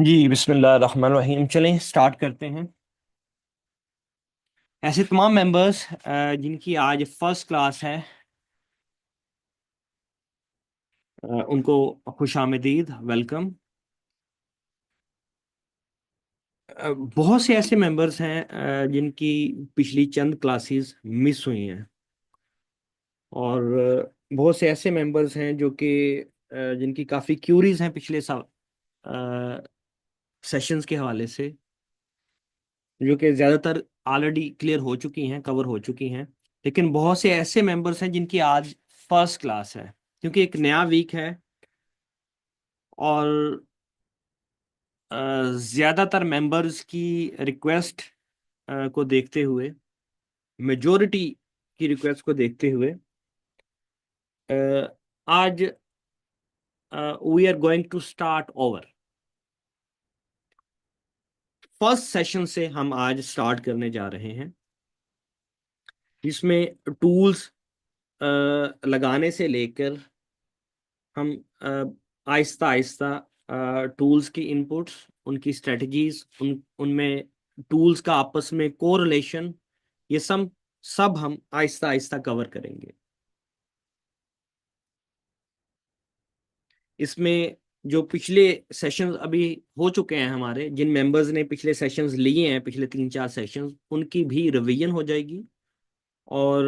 जी बिस्मिल्लाह रहमान रहीम। चलें स्टार्ट करते हैं। ऐसे तमाम मेंबर्स जिनकी आज फर्स्ट क्लास है, उनको खुश आमदीद, वेलकम। बहुत से ऐसे मेंबर्स हैं जिनकी पिछली चंद क्लासेस मिस हुई हैं, और बहुत से ऐसे मेंबर्स हैं जो कि जिनकी काफ़ी क्यूरीज हैं पिछले सेशंस के हवाले से, जो कि ज़्यादातर ऑलरेडी क्लियर हो चुकी हैं, कवर हो चुकी हैं। लेकिन बहुत से ऐसे मेंबर्स हैं जिनकी आज फर्स्ट क्लास है, क्योंकि एक नया वीक है और ज़्यादातर मेंबर्स की रिक्वेस्ट को देखते हुए, मेजॉरिटी की रिक्वेस्ट को देखते हुए, आज we are going to start over. First session से हम आज स्टार्ट करने जा रहे हैं, जिसमें टूल्स लगाने से लेकर हम आहिस्ता आहिस्ता टूल्स की इनपुट्स, उनकी स्ट्रेटजीज, उनमें टूल्स का आपस में कोरिलेशन, ये सब हम आहिस्ता आहिस्ता कवर करेंगे। इसमें जो पिछले सेशंस अभी हो चुके हैं, हमारे जिन मेंबर्स ने पिछले सेशंस लिए हैं, पिछले 3-4 सेशंस, उनकी भी रिवीजन हो जाएगी। और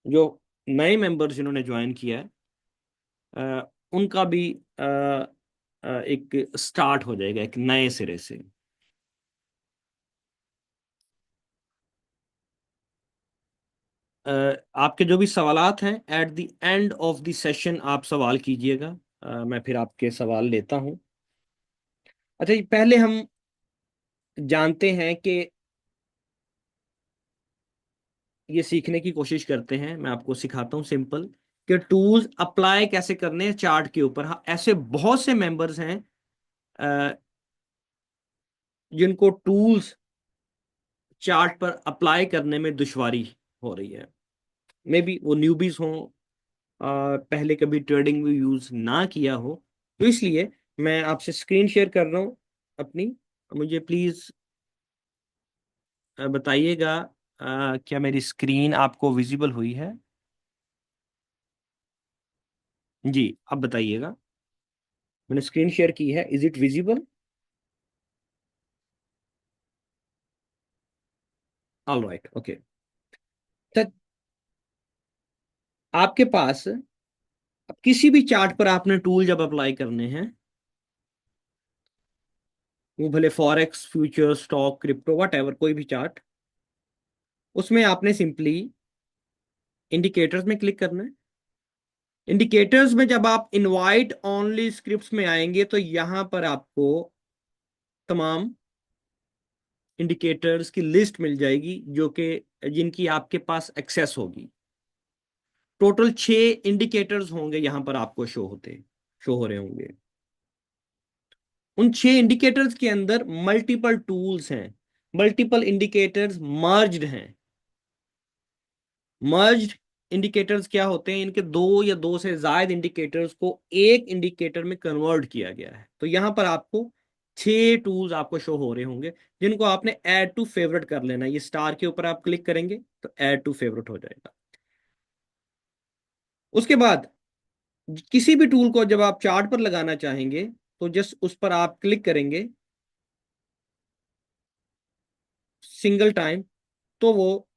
जो नए मेंबर्स जिन्होंने ज्वाइन किया है, उनका भी एक स्टार्ट हो जाएगा एक नए सिरे से। आपके जो भी सवालात हैं, at the end of the session आप सवाल कीजिएगा। मैं फिर आपके सवाल लेता हूं। अच्छा, पहले हम जानते हैं कि ये सीखने की कोशिश करते हैं, मैं आपको सिखाता हूं सिंपल, कि टूल्स अप्लाई कैसे करने हैं चार्ट के ऊपर। हाँ, ऐसे बहुत से मेंबर्स हैं अ, जिनको टूल्स चार्ट पर अप्लाई करने में दुश्वारी हो रही है। मे बी वो न्यूबीज हों, पहले कभी ट्रेडिंग में यूज ना किया हो। तो इसलिए मैं आपसे स्क्रीन शेयर कर रहा हूं अपनी। मुझे प्लीज बताइएगा, क्या मेरी स्क्रीन आपको विजिबल हुई है? जी, अब बताइएगा। मैंने स्क्रीन शेयर की है, is it visible? All right, okay. तो आपके पास अब किसी भी चार्ट पर आपने टूल जब अप्लाई करने हैं, वो भले forex, future, stock, crypto, what ever, कोई भी चार्ट, उसमें आपने सिंपली इंडिकेटर्स में क्लिक करना है। इंडिकेटर्स में जब आप इनवाइट ओनली स्क्रिप्ट्स में आएंगे, तो यहां पर आपको तमाम इंडिकेटर्स की लिस्ट मिल जाएगी, जो कि जिनकी आपके पास एक्सेस होगी। टोटल 6 इंडिकेटर्स होंगे यहां पर आपको शो हो रहे होंगे। उन 6 इंडिकेटर्स के अंदर मल्टीपल टूल्स हैं, मल्टीपल इंडिकेटर्स मर्ज्ड हैं। मर्ज्ड इंडिकेटर्स क्या होते हैं? इनके दो या दो से ज्यादा इंडिकेटर्स को एक इंडिकेटर में कन्वर्ट किया गया है। तो यहां पर आपको 6 टूल्स आपको शो हो रहे होंगे, जिनको आपने ऐड टू फेवरेट कर लेना है। ये स्टार के ऊपर आप क्लिक करेंगे तो ऐड टू फेवरेट हो जाएगा। उसके बाद किसी भी टूल को जब आप चार्ट पर लगाना चाहेंगे, तो जस्ट उस पर आप क्लिक करेंगे सिंगल टाइम, तो वो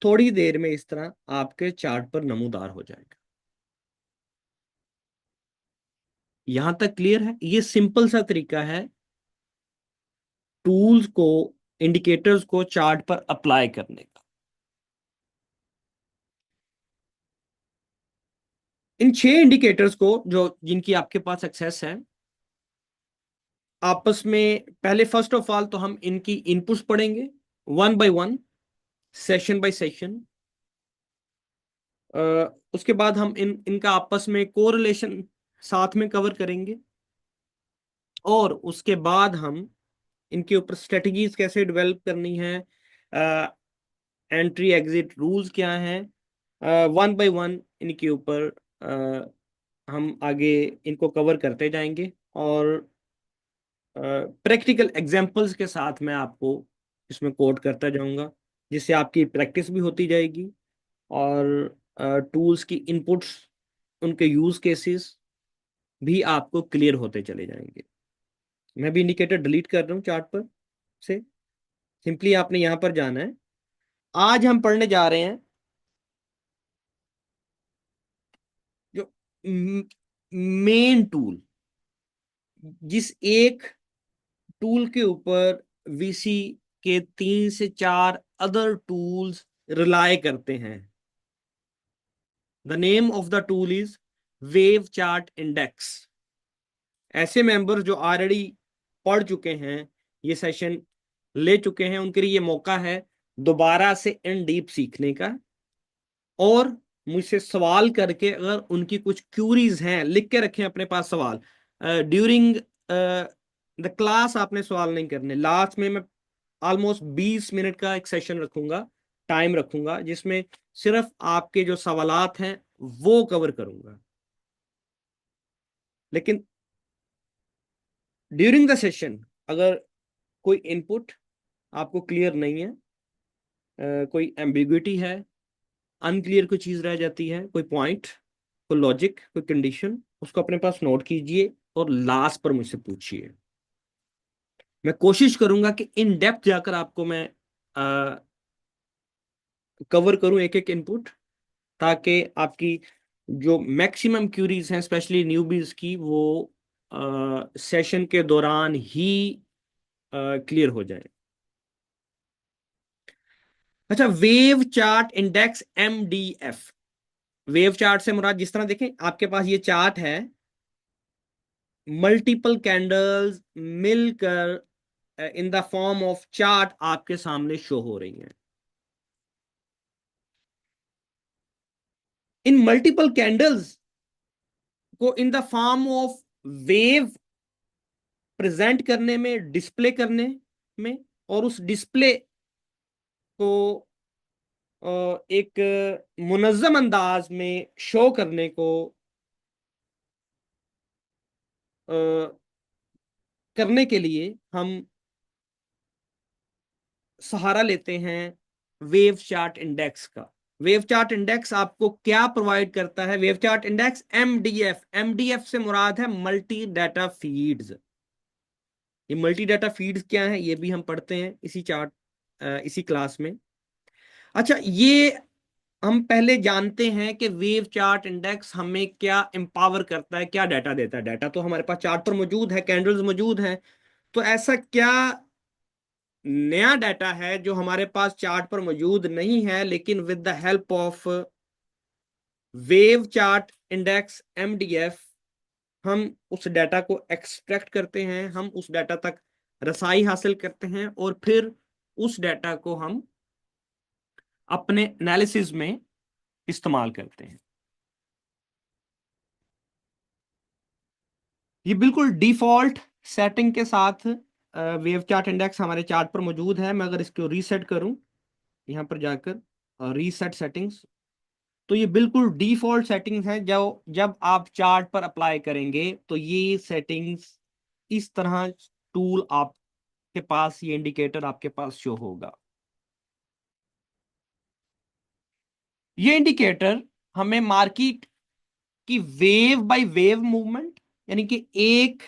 थोड़ी देर में इस तरह आपके चार्ट पर नमूदार हो जाएगा। यहां तक क्लियर है? ये सिंपल सा तरीका है टूल्स को, इंडिकेटर्स को चार्ट पर अप्लाई करने का। इन 6 इंडिकेटर्स को, जो जिनकी आपके पास एक्सेस है, आपस में पहले फर्स्ट ऑफ ऑल तो हम इनकी इनपुट्स पढ़ेंगे, one by one, session bye session. उसके बाद हम इनका आपस में कोरिलेशन साथ में कवर करेंगे, और उसके बाद हम इनके ऊपर स्ट्रेटजीज कैसे डेवलप करनी है, एंट्री एग्जिट रूल्स क्या हैं, वन बाय वन इनके ऊपर हम आगे इनको कवर करते जाएंगे। और प्रैक्टिकल एग्जांपल्स के साथ मैं आपको इसमें कोड करता जाऊंगा, जिससे आपकी प्रैक्टिस भी होती जाएगी और टूल्स की इनपुट्स, उनके यूज केसेस भी आपको क्लियर होते चले जाएंगे। मैं भी इंडिकेटर डिलीट कर रहा हूँ चार्ट पर से। सिंपली आपने यहां पर जाना है। आज हम पढ़ने जा रहे हैं जो मेन टूल, जिस एक टूल के ऊपर वीसी के 3 से 4 अदर टूल्स रिलाय करते हैं। The name of the tool is wave chart index. ऐसे मेंबर जो ऑलरेडी पढ़ चुके हैं, ये सेशन ले चुके हैं, उनके लिए ये मौका है दोबारा से इन डीप सीखने का। और मुझसे सवाल करके, अगर उनकी कुछ क्यूरीज हैं, लिख के रखें अपने पास सवाल। ड्यूरिंग द क्लास आपने सवाल नहीं करने। लास्ट में मैं ऑलमोस्ट 20 मिनट का एक सेशन रखूंगा, टाइम रखूंगा, जिसमें सिर्फ आपके जो सवालात हैं वो कवर करूंगा। लेकिन ड्यूरिंग द सेशन अगर कोई इनपुट आपको क्लियर नहीं है, कोई एम्बिग्विटी है, अनक्लियर कोई चीज रह जाती है, कोई पॉइंट, कोई लॉजिक, कोई कंडीशन, उसको अपने पास नोट कीजिए और लास्ट पर मुझसे पूछिए। मैं कोशिश करूंगा कि इन डेप्थ जाकर आपको मैं कवर करूं एक एक इनपुट, ताकि आपकी जो मैक्सिमम क्यूरीज हैं स्पेशली न्यूबीज की, वो सेशन के दौरान ही क्लियर हो जाए। अच्छा, wave chart index MDF। Wave chart से मुराद, जिस तरह देखें आपके पास ये चार्ट है, मल्टीपल कैंडल्स मिलकर इन द फॉर्म ऑफ चार्ट आपके सामने शो हो रही हैं। इन मल्टीपल कैंडल्स को इन the form of wave present करने में, डिस्प्ले करने में, और उस डिस्प्ले को एक मुनज्जम अंदाज में शो करने को अ, करने के लिए हम सहारा लेते हैं वेव चार्ट इंडेक्स का। वेव चार्ट इंडेक्स आपको क्या प्रोवाइड करता है? Wave chart index MDF। MDF से मुराद है मल्टी डाटा फीड्स। ये मल्टी डाटा फीड्स क्या है, ये भी हम पढ़ते हैं इसी क्लास में। अच्छा, ये हम पहले जानते हैं कि वेव चार्ट इंडेक्स हमें क्या एम्पावर करता है, क्या डाटा देता है। डाटा तो हमारे पास चार्ट पर मौजूद है, कैंडल्स मौजूद हैं। तो ऐसा क्या नया डाटा है जो हमारे पास चार्ट पर मौजूद नहीं है, लेकिन with the help of wave chart index MDF हम उस डाटा को एक्सट्रैक्ट करते हैं, हम उस डाटा तक रसाई हासिल करते हैं, और फिर उस डाटा को हम अपने एनालिसिस में इस्तेमाल करते हैं। ये बिल्कुल डिफॉल्ट सेटिंग के साथ वेव चार्ट इंडेक्स हमारे चार्ट पर मौजूद है। मैं अगर इसको रीसेट करूं, यहां पर जाकर रीसेट सेटिंग्स, तो ये बिल्कुल डिफॉल्ट सेटिंग्स हैं। जो जब आप चार्ट पर अप्लाई करेंगे तो ये सेटिंग्स इस तरह टूल आपके पास, ये इंडिकेटर आपके पास शो होगा। ये इंडिकेटर हमें मार्केट की वेव बाय वेव मूवमेंट, यानी कि एक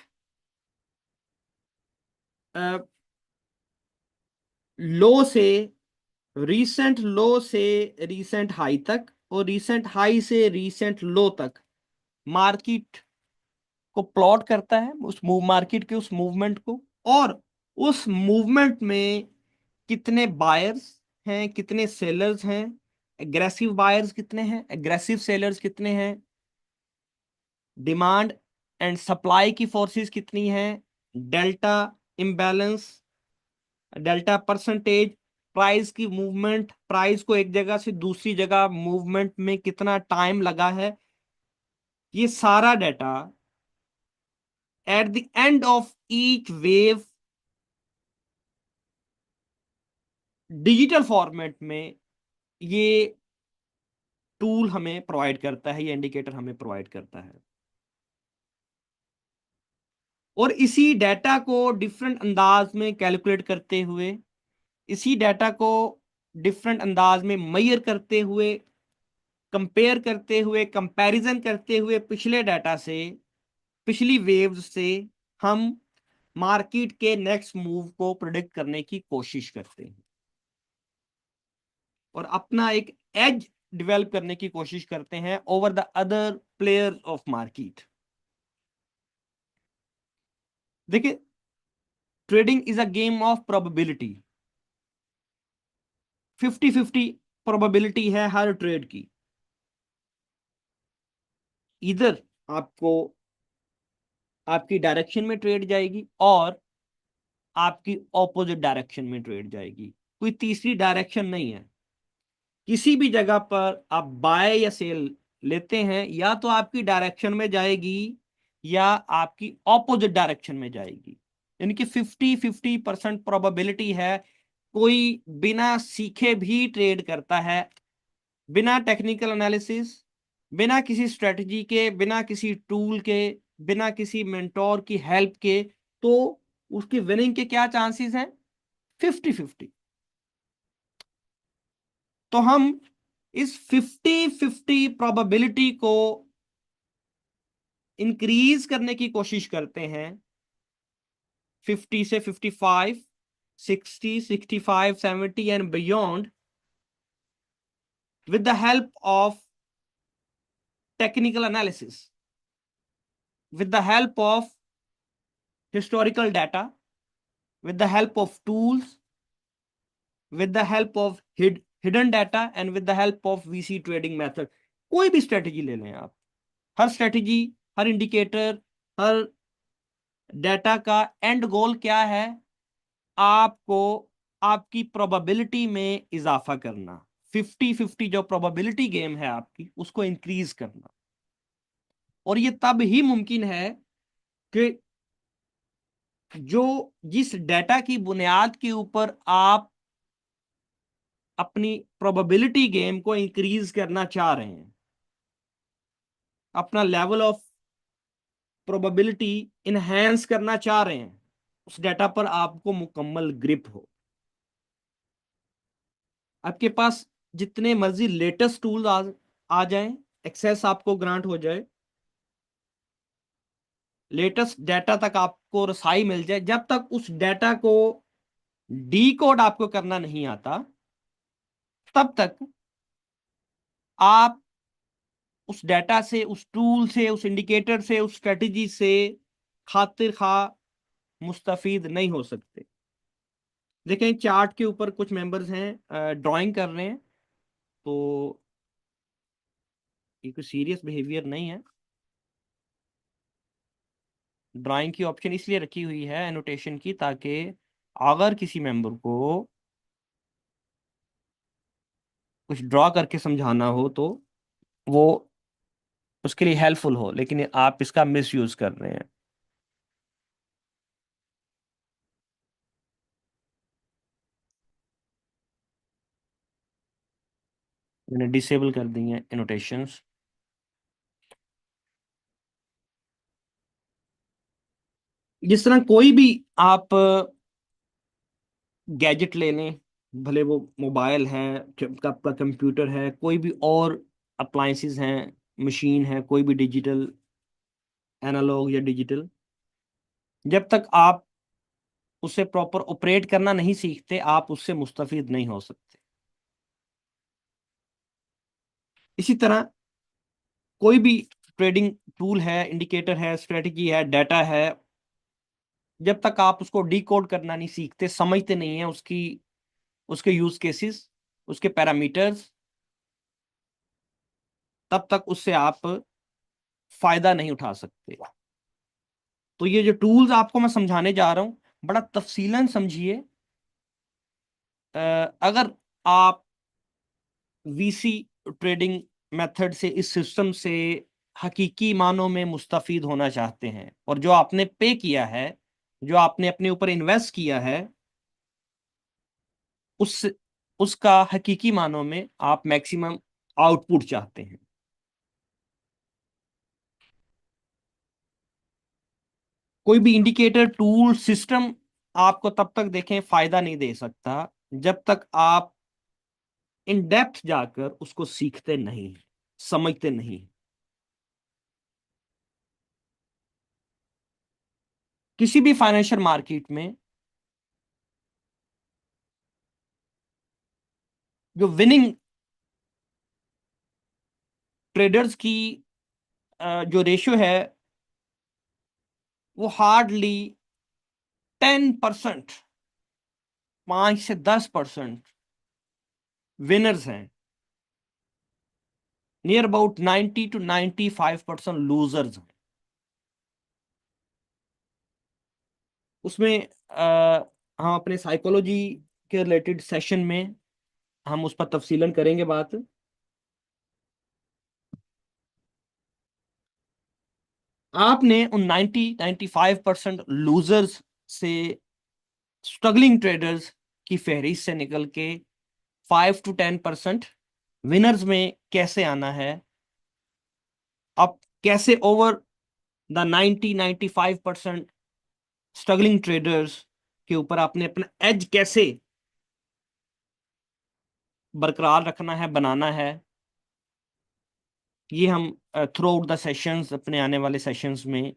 लो से, रीसेंट लो से रीसेंट हाई तक, और रीसेंट हाई से रीसेंट लो तक मार्केट को प्लॉट करता है, उस मार्केट के उस मूवमेंट को। और उस मूवमेंट में कितने बायर्स हैं, कितने सेलर्स हैं, एग्रेसिव बायर्स कितने हैं, एग्रेसिव सेलर्स कितने हैं, डिमांड एंड सप्लाई की फोर्सेस कितनी हैं, delta imbalance, delta percentage, price की मूवमेंट, प्राइस को एक जगह से दूसरी जगह मूवमेंट में कितना टाइम लगा है, ये सारा data at the end of each wave digital format में ये टूल हमें प्रोवाइड करता है, ये इंडिकेटर हमें प्रोवाइड करता है। और इसी डाटा को डिफरेंट अंदाज में कैलकुलेट करते हुए, इसी डाटा को डिफरेंट अंदाज में मेजर करते हुए, कंपेयर करते हुए, कंपैरिजन करते हुए पिछले डाटा से, पिछली वेव्स से हम मार्केट के नेक्स्ट मूव को प्रिडिक्ट करने की कोशिश करते हैं और अपना एक एज डेवलप करने की कोशिश करते हैं over the other players of market. देखिए, trading is a game of probability. 50-50 probability है हर ट्रेड की। इधर आपको आपकी डायरेक्शन में ट्रेड जाएगी और आपकी ऑपोजिट डायरेक्शन में ट्रेड जाएगी, कोई तीसरी डायरेक्शन नहीं है। किसी भी जगह पर आप बाय या सेल लेते हैं, या तो आपकी डायरेक्शन में जाएगी या आपकी ऑपोजिट डायरेक्शन में जाएगी। यानी कि 50-50% प्रोबेबिलिटी है। कोई बिना सीखे भी ट्रेड करता है, बिना टेक्निकल एनालिसिस, बिना किसी स्ट्रेटजी के, बिना किसी टूल के, बिना किसी मेंटोर की हेल्प के, तो उसकी विनिंग के क्या चांसेस हैं? 50-50। तो हम इस 50-50 प्रोबेबिलिटी को इंक्रीज करने की कोशिश करते हैं, 50 से 55, 60, 65, 70 and beyond, with the help of technical analysis, with the help of historical data, with the help of tools, with the help of hidden data and with the help of VC trading method। कोई भी strategy ले लें आप, हर strategy, हर indicator, हर data का and गोल क्या है? आपको आपकी प्रोबेबिलिटी में इजाफा करना। 50-50 जो प्रोबेबिलिटी गेम है आपकी, उसको इंक्रीज करना। और ये तब ही मुमकिन है कि जो जिस डाटा की बुनियाद के ऊपर आप अपनी प्रोबेबिलिटी गेम को इंक्रीज करना चाह रहे हैं, अपना लेवल ऑफ प्रोबेबिलिटी इनहेंस करना चाह रहे हैं, उस डाटा पर आपको मुकम्मल ग्रिप हो। आपके पास जितने मर्जी लेटेस्ट टूल आ जाएं, एक्सेस आपको ग्रांट हो जाए, लेटेस्ट डाटा तक आपको रसाई मिल जाए, जब तक उस डाटा को डी कोड आपको करना नहीं आता, तब तक आप उस डाटा से, उस टूल से, उस इंडिकेटर से, उस स्ट्रेटजी से खातिर खा मुस्तफीद नहीं हो सकते। देखें, चार्ट के ऊपर कुछ मेंबर्स हैं ड्राइंग कर रहे हैं, तो ये कोई सीरियस बिहेवियर नहीं है। ड्राइंग की ऑप्शन इसलिए रखी हुई है एनोटेशन की, ताकि अगर किसी मेंबर को कुछ ड्रॉ करके समझाना हो तो वो उसके लिए हेल्पफुल हो, लेकिन आप इसका मिस यूज कर रहे हैं। मैंने डिसेबल कर दी हैं एनोटेशंस। जिस तरह कोई भी आप गैजेट ले लें, भले वो मोबाइल है, आपका कंप्यूटर है, कोई भी और अप्लायंसेस हैं, मशीन है, कोई भी डिजिटल, एनालॉग या डिजिटल, जब तक आप उसे प्रॉपर ऑपरेट करना नहीं सीखते, आप उससे मुस्तफीद नहीं हो सकते। इसी तरह कोई भी ट्रेडिंग टूल है, इंडिकेटर है, स्ट्रेटजी है, डाटा है, जब तक आप उसको डिकोड करना नहीं सीखते, समझते नहीं है उसके यूज केसेस, उसके पैरामीटर्स, तब तक उससे आप फायदा नहीं उठा सकते। तो ये जो टूल्स आपको मैं समझाने जा रहा हूं, बड़ा तफसीलन समझिए। अगर आप वीसी ट्रेडिंग मेथड से, इस सिस्टम से हकीकी मानों में मुस्तफीद होना चाहते हैं, और जो आपने पे किया है, जो आपने अपने ऊपर इन्वेस्ट किया है, उस उसका हकीकी मानों में आप मैक्सिमम आउटपुट चाहते हैं, कोई भी इंडिकेटर टूल सिस्टम आपको तब तक देखें फायदा नहीं दे सकता जब तक आप इन डेप्थ जाकर उसको सीखते नहीं, समझते नहीं। किसी भी फाइनेंशियल मार्केट में जो विनिंग ट्रेडर्स की जो रेशियो है वो हार्डली 10%, 5 से 10% विनर्स हैं। नियर अबाउट 90 to 95% लूजर्स हैं। उसमें हम अपने साइकोलॉजी के रिलेटेड सेशन में हम उस पर तफसीलन करेंगे बात। आपने उन 90-95% लूजर्स से, स्ट्रगलिंग ट्रेडर्स की फहरिस्त से निकल के 5 to 10% विनर्स में कैसे आना है। अब कैसे ओवर द 90-95% स्ट्रगलिंग ट्रेडर्स के ऊपर आपने अपना एज कैसे बरकरार रखना है, बनाना है, ये हम थ्रू आउट द सेशंस, अपने आने वाले सेशंस में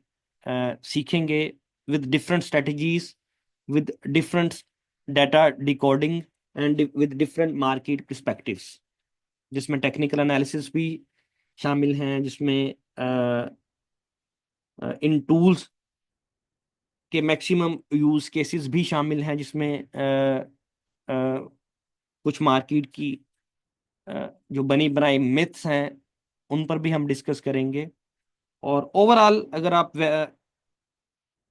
सीखेंगे, with different strategies, with different data decoding and with different market perspectives, जिसमें टेक्निकल एनालिसिस भी शामिल हैं, जिसमें इन टूल्स के मैक्सिमम यूज केसेस भी शामिल हैं, जिसमें कुछ मार्केट की जो बनी बनाई मिथ्स हैं उन पर भी हम डिस्कस करेंगे। और ओवरऑल अगर आप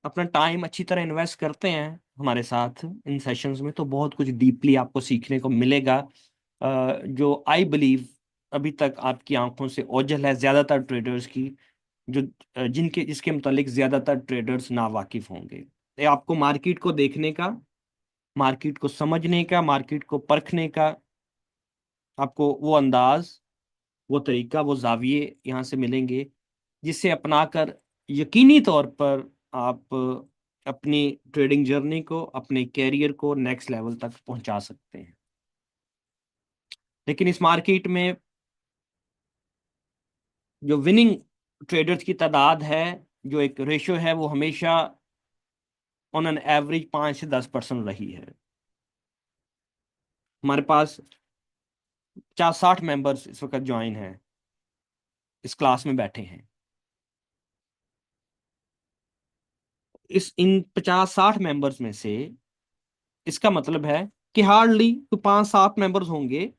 अपना टाइम अच्छी तरह इन्वेस्ट करते हैं हमारे साथ इन सेशंस में, तो बहुत कुछ डीपली आपको सीखने को मिलेगा, जो आई बिलीव अभी तक आपकी आंखों से ओझल है ज्यादातर ट्रेडर्स की, जो जिनके जिसके मुतालिक ज्यादातर ट्रेडर्स नावाकिफ होंगे। ये आपको मार्केट को देखने का, मार्केट को समझने का, मार्केट को परखने का आपको वो अंदाज, वो तरीका, वो जाविये यहाँ से मिलेंगे, जिसे अपनाकर यकीनी तौर पर आप अपनी ट्रेडिंग जर्नी को, अपने कैरियर को नेक्स्ट लेवल तक पहुंचा सकते हैं। लेकिन इस मार्केट में जो विनिंग ट्रेडर्स की तादाद है, जो एक रेशियो है, वो हमेशा ऑन एन एवरेज 5 से 10% रही है। हमारे पास 50-60 मेंबर्स इस वक्त ज्वाइन हैं, इस क्लास में बैठे हैं। इस इन 50-60 मेंबर्स में से इसका मतलब है कि हार्डली 5-7 मेंबर्स होंगे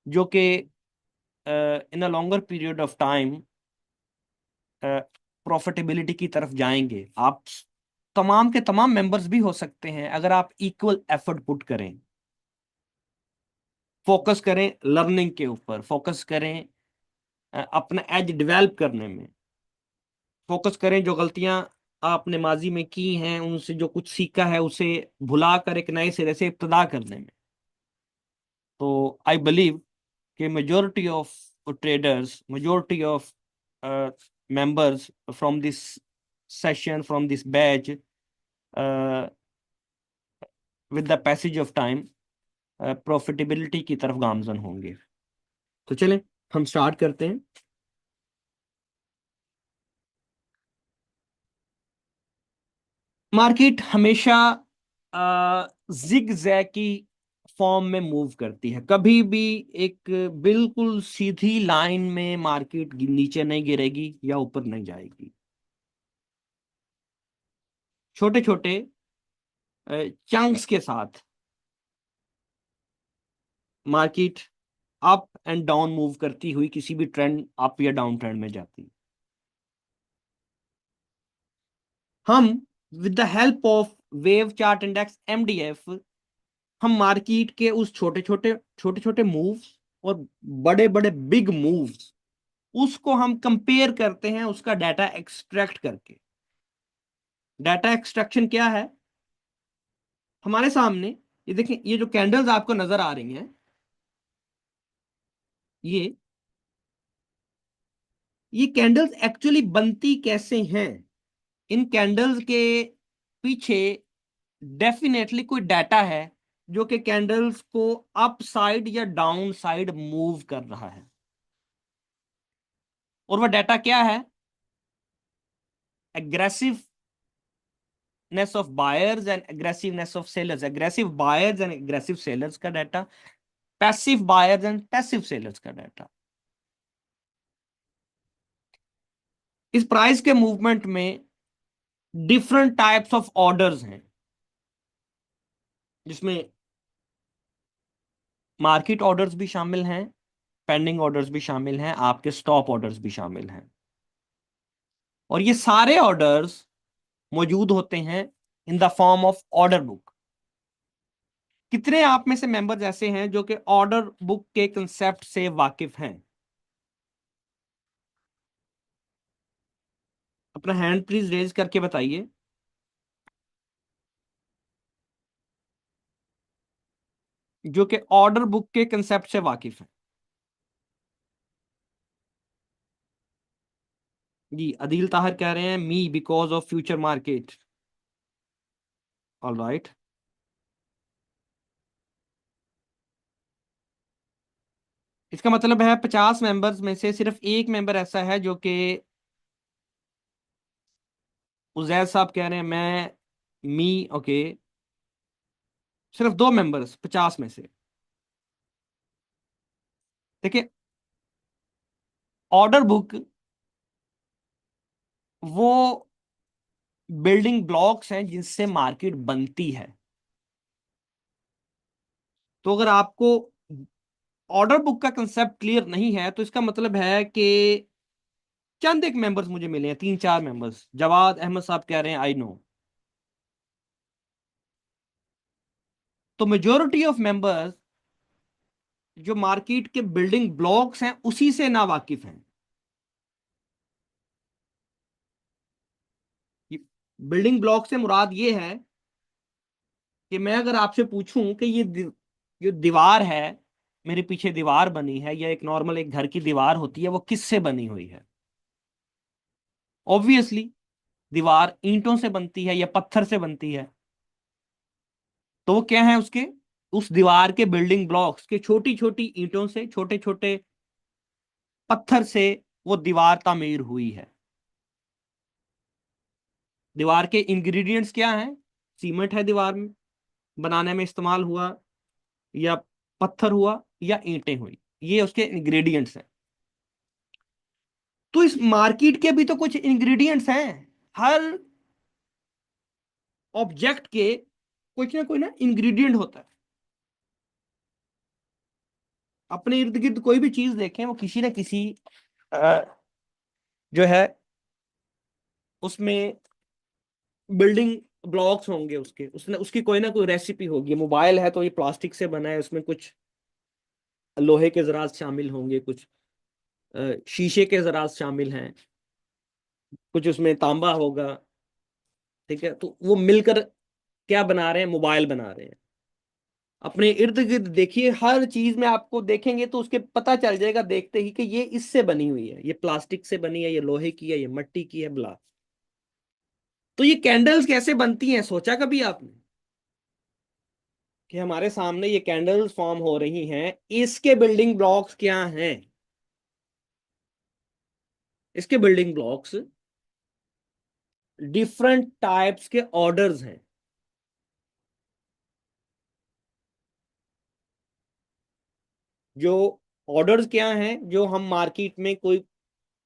जो कि in a longer period of time profitability की तरफ जाएंगे। आप तमाम के तमाम मेंबर्स भी हो सकते हैं अगर आप इक्वल एफर्ट पुट करें, फोकस करें लर्निंग के ऊपर, फोकस करें अपना एज डेवलप करने में, फोकस करें जो गलतियां आपने माजी में की हैं उनसे जो कुछ सीखा है उसे भुलाकर एक नए सिरे से इब्तदा करने में। तो आई बिलीव कि majority of traders, majority of members from this session, from this batch, uh, with the passage of time profitability की तरफ गामजन होंगे। तो चलें हम स्टार्ट करते हैं। मार्केट हमेशा जिग जैग की फॉर्म में मूव करती है, कभी भी एक बिल्कुल सीधी लाइन में मार्केट नीचे नहीं गिरेगी या ऊपर नहीं जाएगी। छोटे छोटे चंक्स के साथ market up and down move करती हुई किसी भी ट्रेंड अप या डाउन ट्रेंड में जाती। हम with the help of wave chart index MDF, हम मार्केट के उस छोटे छोटे मूव्स और बड़े बड़े बिग मूव्स, उसको हम कंपेयर करते हैं उसका डाटा एक्सट्रैक्ट करके। डाटा एक्सट्रैक्शन क्या है? हमारे सामने ये देखें, ये जो कैंडल्स आपको नजर आ रही हैं, ये ये कैंडल्स एक्चुअली बनती कैसे हैं? इन कैंडल्स के पीछे डेफिनेटली कोई डाटा है जो कि कैंडल्स को अप साइड या डाउन साइड मूव कर रहा है। और वह डाटा क्या है? Aggressiveness of buyers and aggressiveness of sellers, aggressive buyers and aggressive sellers का data, passive buyers and passive sellers का डाटा। इस प्राइस के मूवमेंट में डिफरेंट टाइप्स ऑफ ऑर्डर्स हैं, जिसमें मार्केट ऑर्डर्स भी शामिल हैं, पेंडिंग ऑर्डर्स भी शामिल हैं, आपके स्टॉप ऑर्डर्स भी शामिल हैं। और ये सारे ऑर्डर्स मौजूद होते हैं इन the form of order book. कितने आप में से मेंबर्स ऐसे हैं जो कि ऑर्डर बुक के कंसेप्ट से वाकिफ हैं? अपना हैंड प्लीज रेज करके बताइए। जो कि ऑर्डर बुक के कंसेप्ट से वाकिफ है। जी, अदील ताहर कह रहे हैं me because of future market. All right. इसका मतलब है 50 मेंबर्स में से सिर्फ एक मेंबर ऐसा है जो कि उजैर साहब कह रहे हैं मैं मी ओके। सिर्फ दो मेंबर्स 50 में से। देखिए, ऑर्डर बुक वो बिल्डिंग ब्लॉक्स हैं जिनसे मार्केट बनती है। तो अगर आपको ऑर्डर बुक का कंसेप्ट क्लियर नहीं है तो इसका मतलब है कि चंद एक मेंबर्स मुझे मिले हैं, 3-4 मेंबर्स। जवाद अहमद साहब कह रहे हैं आई नो। तो मेजोरिटी ऑफ मेंबर्स जो मार्केट के बिल्डिंग ब्लॉक्स हैं उसी से ना वाकिफ हैं। बिल्डिंग ब्लॉक से मुराद ये है कि मैं अगर आपसे पूछूं कि ये दीवार है, मेरे पीछे दीवार बनी है, या एक नॉर्मल एक घर की दीवार होती है, वो किससे बनी हुई है? ऑब्वियसली दीवार ईंटों से बनती है या पत्थर से बनती है। तो वो क्या है, उसके उस दीवार के बिल्डिंग ब्लॉक्स के छोटी छोटी ईंटों से, छोटे छोटे पत्थर से वो दीवार तामीर हुई है। दीवार के इंग्रेडिएंट्स क्या हैं? सीमेंट है दीवार में बनाने में इस्तेमाल हुआ, या पत्थर हुआ, या ईंटें हुई। ये उसके इंग्रेडिएंट्स हैं। तो इस मार्केट के भी तो कुछ इंग्रेडिएंट्स हैं। हर ऑब्जेक्ट के कुछ ना कोई ना इंग्रेडिएंट होता है। अपने इर्द गिर्द कोई भी चीज देखें, वो किसी ना किसी अ, जो है उसमें बिल्डिंग ब्लॉक्स होंगे, उसके उसने उसकी कोई ना कोई रेसिपी होगी। मोबाइल है तो ये प्लास्टिक से बना है, उसमें कुछ लोहे के ज़रात शामिल होंगे, कुछ शीशे के ज़रात शामिल हैं, कुछ उसमें तांबा होगा। ठीक है, तो वो मिलकर क्या बना रहे हैं? मोबाइल बना रहे हैं। अपने इर्द गिर्द देखिए, हर चीज में आपको देखेंगे तो उसके पता चल जाएगा देखते ही कि ये इससे बनी हुई है, ये प्लास्टिक से बनी है, ये लोहे की है, ये मिट्टी की है, ब्ला। तो ये कैंडल्स कैसे बनती हैं, सोचा कभी आपने कि हमारे सामने ये कैंडल्स फॉर्म हो रही हैं, इसके बिल्डिंग ब्लॉक्स क्या हैं? इसके बिल्डिंग ब्लॉक्स डिफरेंट टाइप्स के ऑर्डर्स हैं। जो ऑर्डर्स क्या हैं, जो हम मार्केट में कोई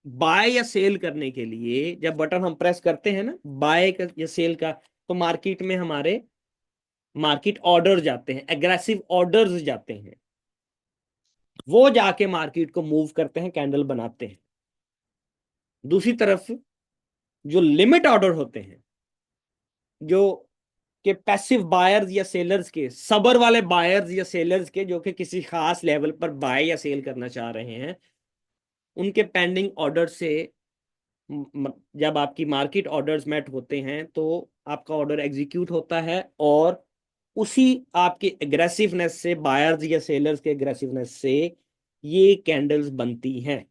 बाय या सेल करने के लिए जब बटन हम प्रेस करते हैं ना, बाय का या सेल का, तो मार्केट में हमारे मार्केट ऑर्डर जाते हैं, एग्रेसिव ऑर्डर्स जाते हैं। वो जाके मार्केट को मूव करते हैं, कैंडल बनाते हैं। दूसरी तरफ जो लिमिट ऑर्डर होते हैं, जो के पैसिव बायर्स या सेलर्स के, सबर वाले बायर्स या सेलर्स के, जो कि किसी खास लेवल पर बाय या सेल करना चाह रहे हैं, उनके पेंडिंग ऑर्डर से जब आपकी मार्केट ऑर्डर्स मेट होते हैं तो आपका ऑर्डर एग्जीक्यूट होता है, और उसी आपके एग्रेसिवनेस से, बायर्स या सेलर्स के एग्रेसिवनेस से ये कैंडल्स बनती हैं।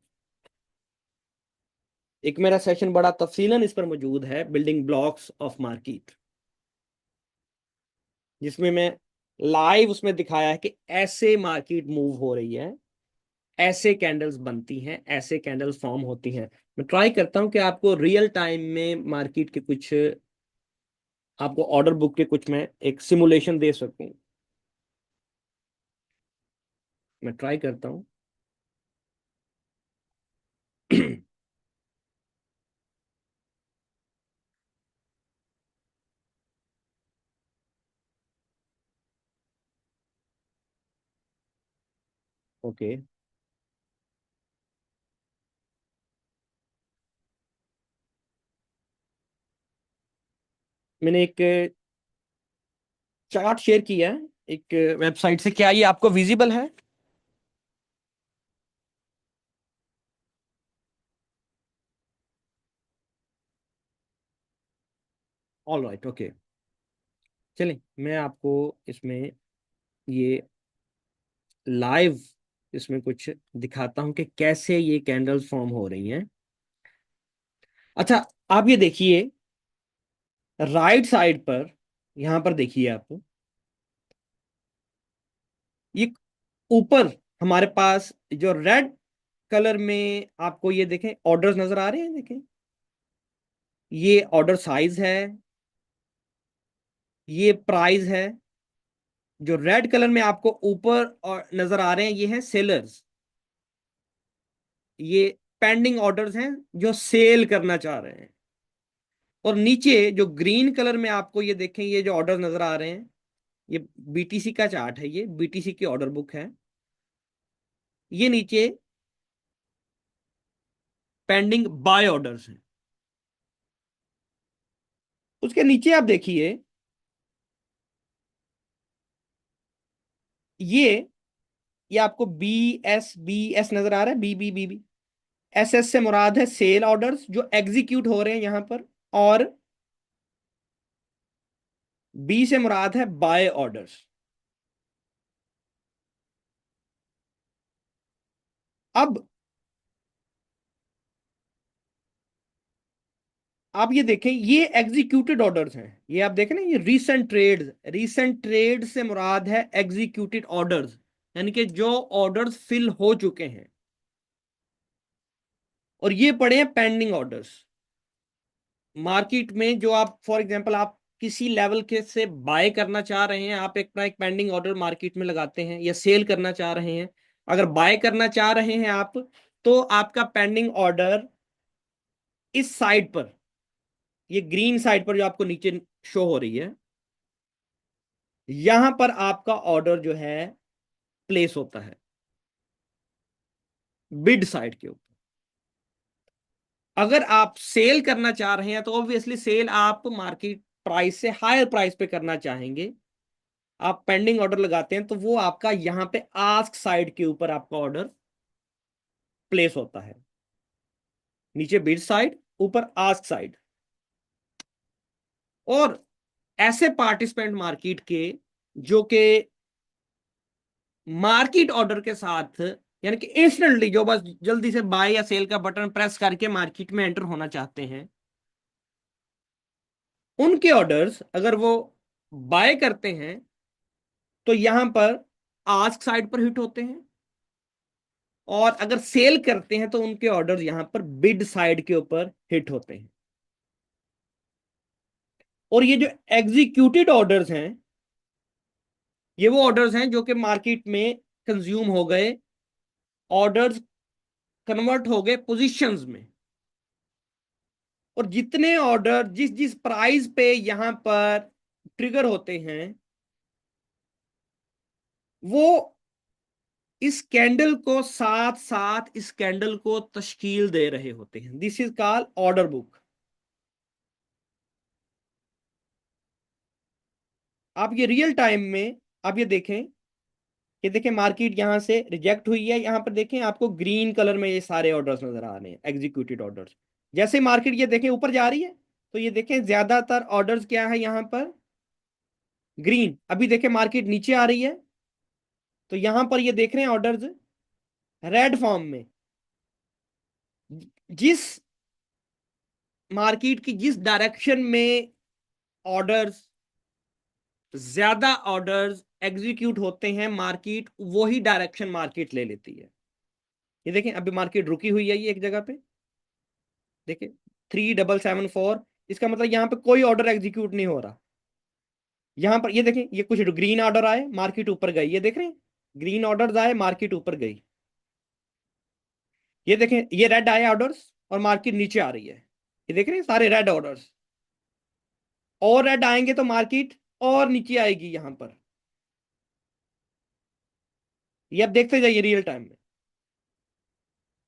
एक मेरा सेशन बड़ा तफसीलन इस पर मौजूद है, बिल्डिंग ब्लॉक्स ऑफ मार्केट, जिसमें मैं लाइव उसमें दिखाया है कि ऐसे मार्केट मूव हो रही है, ऐसे कैंडल्स बनती हैं, ऐसे कैंडल्स फॉर्म होती हैं। मैं ट्राई करता हूं कि आपको रियल टाइम में मार्केट के कुछ, आपको ऑर्डर बुक के कुछ मैं एक सिमुलेशन दे सकूं। मैं ट्राई करता हूं। ओके, मैंने एक चार्ट शेयर किया है एक वेबसाइट से, क्या ये आपको विजिबल है? All right, okay. चलिए मैं आपको इसमें ये लाइव इसमें कुछ दिखाता हूं कि कैसे ये कैंडल्स फॉर्म हो रही हैं। अच्छा, आप ये देखिए राइट साइड पर, यहां पर देखिए आप, ये ऊपर हमारे पास जो रेड कलर में आपको ये देखें ऑर्डर्स नजर आ रहे हैं, देखें ये ऑर्डर साइज है, ये प्राइस है। जो रेड कलर में आपको ऊपर और नजर आ रहे हैं ये हैं सेलर्स, ये पेंडिंग ऑर्डर्स हैं जो सेल करना चाह रहे हैं। और नीचे जो ग्रीन कलर में आपको ये देखें ये जो ऑर्डर नजर आ रहे हैं, ये बीटीसी का चार्ट है, ये बीटीसी की ऑर्डर बुक है। ये नीचे पेंडिंग बाय ऑर्डर्स हैं। उसके नीचे आप देखिए ये ये आपको बी एस नजर आ रहा है, बी एस एस से मुराद है सेल ऑर्डर्स जो एग्जीक्यूट हो रहे हैं यहां पर, और बी से मुराद है बाय ऑर्डर्स। अब आप ये देखें ये एग्जीक्यूटेड ऑर्डर्स हैं, ये आप देखें ना, ये रीसेंट ट्रेड से मुराद है एग्जीक्यूटेड ऑर्डर्स, यानी कि जो ऑर्डर्स फिल हो चुके हैं। और ये पड़े हैं पेंडिंग ऑर्डर्स। मार्केट में जो आप फॉर एग्जांपल आप किसी लेवल के से बाय करना चाह रहे हैं, आप एक पेंडिंग ऑर्डर मार्केट में लगाते हैं, या सेल करना चाह रहे हैं। अगर बाय करना चाह रहे हैं आप, तो आपका पेंडिंग ऑर्डर इस साइड पर, ये ग्रीन साइड पर जो आपको नीचे शो हो रही है, यहां पर आपका ऑर्डर जो है प्लेस होता है बिड साइड के ऊपर। अगर आप सेल करना चाह रहे हैं तो ऑब्वियसली सेल आप मार्केट प्राइस से हायर प्राइस पे करना चाहेंगे, आप पेंडिंग ऑर्डर लगाते हैं तो वो आपका यहां पे आस्क साइड के ऊपर आपका ऑर्डर प्लेस होता है, नीचे बिड साइड, ऊपर आस्क साइड। और ऐसे पार्टिसिपेंट मार्केट के जो कि मार्केट ऑर्डर के साथ, यानी कि इंस्टेंटली जो बस जल्दी से बाय या सेल का बटन प्रेस करके मार्केट में एंटर होना चाहते हैं, उनके ऑर्डर्स अगर वो बाय करते हैं तो यहां पर आस्क साइड पर हिट होते हैं, और अगर सेल करते हैं तो उनके ऑर्डर्स यहां पर बिड साइड के ऊपर हिट होते हैं। और ये जो एग्जीक्यूटेड ऑर्डर्स हैं, ये वो ऑर्डर्स हैं जो कि मार्केट में कंज्यूम हो गए, ऑर्डर्स कन्वर्ट हो गए पोजीशंस में। और जितने ऑर्डर जिस जिस प्राइस पे यहां पर ट्रिगर होते हैं, वो इस कैंडल को साथ साथ इस कैंडल को तश्कील दे रहे होते हैं। This is called order book. आप ये रियल टाइम में आप ये देखें, ये देखें मार्केट यहां से रिजेक्ट हुई है, यहां पर देखें आपको ग्रीन कलर में ये सारे ऑर्डर्स नजर आ रहे हैं, एग्जीक्यूटेड ऑर्डर्स। जैसे मार्केट ये देखें ऊपर जा रही है, तो ये देखें ज्यादातर ऑर्डर्स क्या है यहां पर, ग्रीन। अभी देखें मार्केट नीचे आ रही है, तो यहां पर ये देख रहे हैं ऑर्डर्स रेड फॉर्म में। जिस मार्केट की जिस डायरेक्शन में ऑर्डर्स, ज्यादा ऑर्डर्स एग्जीक्यूट होते हैं, मार्केट वही डायरेक्शन मार्केट ले लेती है। ये देखें, अभी मार्केट रुकी हुई है ये एक जगह पे, देखिए 3774, इसका मतलब यहां पे कोई ऑर्डर एग्जीक्यूट नहीं हो रहा। यहां पर ये देखें, ये कुछ ग्रीन ऑर्डर आए, मार्केट ऊपर गई, ये देख रहे हैं, ग्रीन ऑर्डर्स आए, मार्केट ऊपर गई। ये देखें, ये रेड आए ऑर्डर्स और मार्केट नीचे आ रही है, ये देख रहे हैं सारे रेड ऑर्डर्स, और रेड आएंगे तो मार्केट और नीचे आएगी यहां पर। ये आप देखते जाइए रियल टाइम में,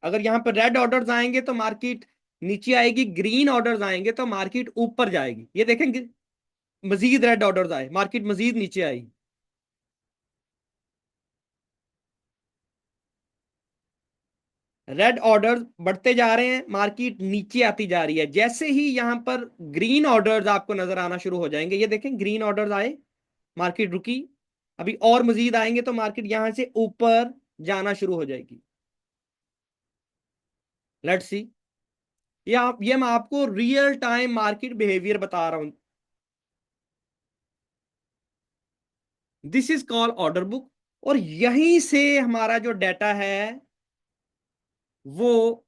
अगर यहां पर रेड ऑर्डर्स आएंगे तो मार्केट नीचे आएगी, ग्रीन ऑर्डर्स आएंगे तो मार्केट ऊपर जाएगी। ये देखेंगे, मजीद रेड ऑर्डर्स आए, मार्केट मजीद नीचे आई। रेड ऑर्डर्स बढ़ते जा रहे हैं, मार्केट नीचे आती जा रही है। जैसे ही यहां पर ग्रीन ऑर्डर्स आपको नजर आना शुरू हो जाएंगे, ये देखें ग्रीन ऑर्डर्स आए, मार्केट रुकी, अभी और मजीद आएंगे तो मार्केट यहां से ऊपर जाना शुरू हो जाएगी। लेट्स सी, ये मैं आपको रियल टाइम मार्केट बिहेवियर बता रहा हूं। This is called order book, और यहीं से हमारा जो डाटा है वो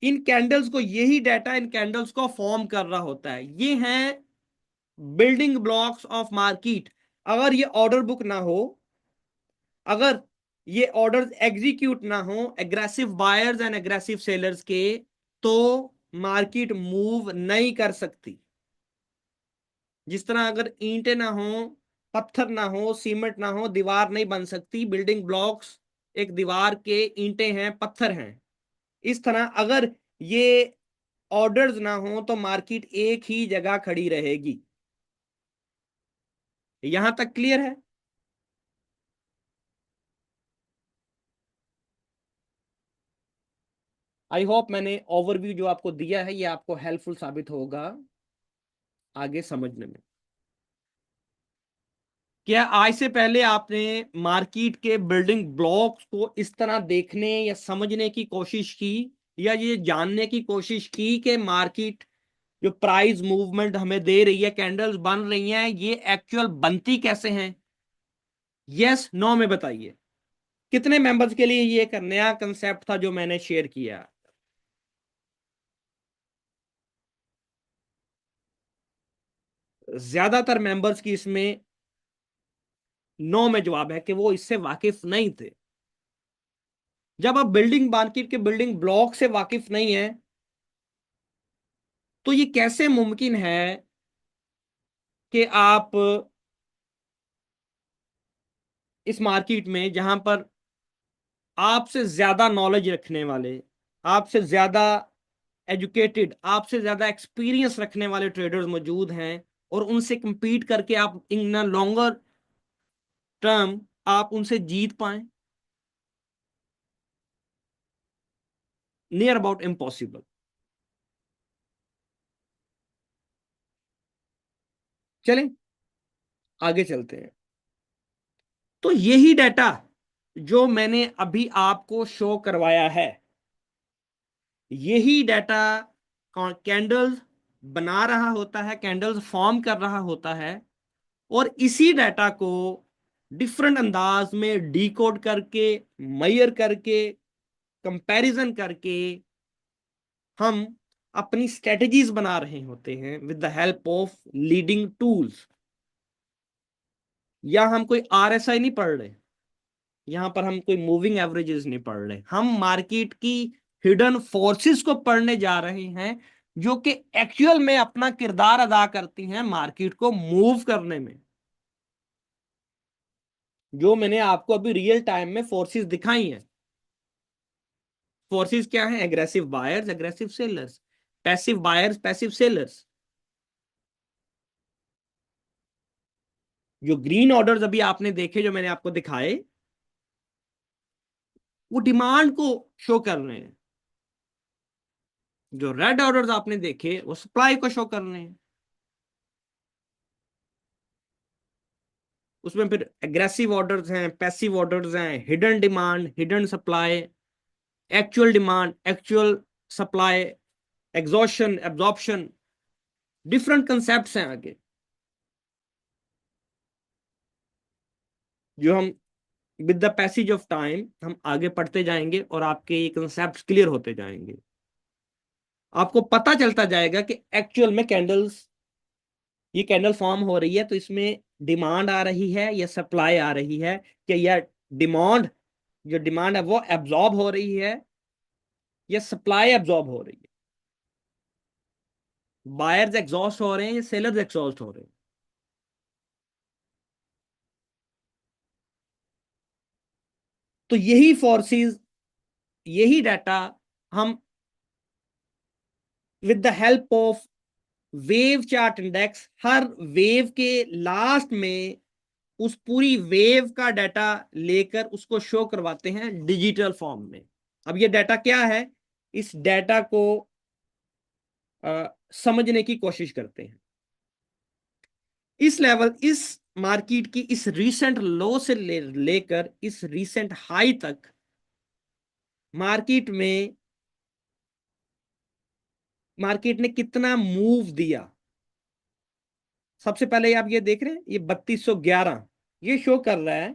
इन कैंडल्स को, यही डाटा इन कैंडल्स को फॉर्म कर रहा होता है। ये हैं बिल्डिंग ब्लॉक्स ऑफ मार्केट। अगर ये ऑर्डर बुक ना हो, अगर ये ऑर्डर्स एग्जीक्यूट ना हो aggressive buyers and aggressive sellers के, तो मार्केट मूव नहीं कर सकती। जिस तरह अगर ईंटें ना हो, पत्थर ना हो, सीमेंट ना हो, दीवार नहीं बन सकती। बिल्डिंग ब्लॉक्स एक दीवार के ईंटें हैं, पत्थर हैं। इस तरह अगर ये ऑर्डर्स ना हो तो मार्केट एक ही जगह खड़ी रहेगी। यहां तक क्लियर है? आई होप मैंने ओवरव्यू जो आपको दिया है ये आपको हेल्पफुल साबित होगा आगे समझने में। क्या आज से पहले आपने मार्केट के बिल्डिंग ब्लॉक्स को इस तरह देखने या समझने की कोशिश की, या ये जानने की कोशिश की कि मार्केट जो प्राइस मूवमेंट हमें दे रही है, कैंडल्स बन रही हैं, ये एक्चुअल बनती कैसे हैं? यस नो में बताइए। कितने मेंबर्स के लिए ये एक नया कंसेप्ट था जो मैंने शेयर किया? ज्यादातर मेंबर्स की इसमें नो में जवाब है कि वो इससे वाकिफ नहीं थे। जब आप बिल्डिंग मार्केट के बिल्डिंग ब्लॉक से वाकिफ नहीं है, तो ये कैसे मुमकिन है कि आप इस मार्केट में, जहां पर आपसे ज्यादा नॉलेज रखने वाले, आपसे ज्यादा एजुकेटेड, आपसे ज्यादा एक्सपीरियंस रखने वाले ट्रेडर्स मौजूद हैं, और उनसे compete करके आप इन लॉन्गर टर्म आप उनसे जीत पाए? Near about impossible. चलें आगे चलते हैं। तो यही डाटा जो मैंने अभी आपको शो करवाया है, यही डाटा कैंडल्स बना रहा होता है, कैंडल्स फॉर्म कर रहा होता है, और इसी डाटा को डिफरेंट अंदाज में डिकोड करके, मेजर करके, कंपैरिजन करके हम अपनी स्ट्रेटजीज बना रहे होते हैं with the help of leading tools. या हम कोई आरएसआई नहीं पढ़ रहे, यहां पर हम कोई मूविंग एवरेजेस नहीं पढ़ रहे, हम मार्केट की हिडन फोर्सेस को पढ़ने जा रहे हैं, जो कि एक्चुअल में अपना किरदार अदा करती हैं मार्केट को मूव करने में। जो मैंने आपको अभी रियल टाइम में फोर्सेस दिखाई हैं। फोर्सेस क्या है? Aggressive buyers, aggressive sellers, passive buyers, passive sellers. जो ग्रीन ऑर्डर्स अभी आपने देखे, जो मैंने आपको दिखाए, वो डिमांड को शो कर रहे हैं। जो रेड ऑर्डर्स आपने देखे वो सप्लाई को शो कर रहे हैं। उसमें फिर एग्रेसिव ऑर्डर्स हैं, पैसिव ऑर्डर्स हैं, hidden demand, hidden supply, actual demand, actual supply, exhaustion, absorption, different concepts हैं आगे, जो हम with the passage of time हम आगे पढ़ते जाएंगे और आपके ये कंसेप्ट क्लियर होते जाएंगे। आपको पता चलता जाएगा कि एक्चुअल में कैंडल्स, ये कैंडल फॉर्म हो रही है तो इसमें डिमांड आ रही है या सप्लाई आ रही है, कि यह डिमांड, जो डिमांड है वो एब्जॉर्ब हो रही है या सप्लाई एब्जॉर्ब हो रही है, बायर्स एग्जॉस्ट हो रहे हैं या सेलर्स एग्जॉस्ट हो रहे हैं। तो यही फोर्सेस, यही डाटा हम with the help of wave chart index, her wave के लास्ट में उस पूरी वेव का डाटा लेकर उसको शो करवाते हैं डिजिटल फॉर्म में। अब ये डाटा क्या है, इस डाटा को समझने की कोशिश करते हैं। इस लेवल, इस मार्केट की इस रीसेंट लो से लेकर इस रीसेंट हाई तक मार्केट ने कितना मूव दिया। सबसे पहले आप ये देख रहे हैं, ये 3211 ये शो कर रहा है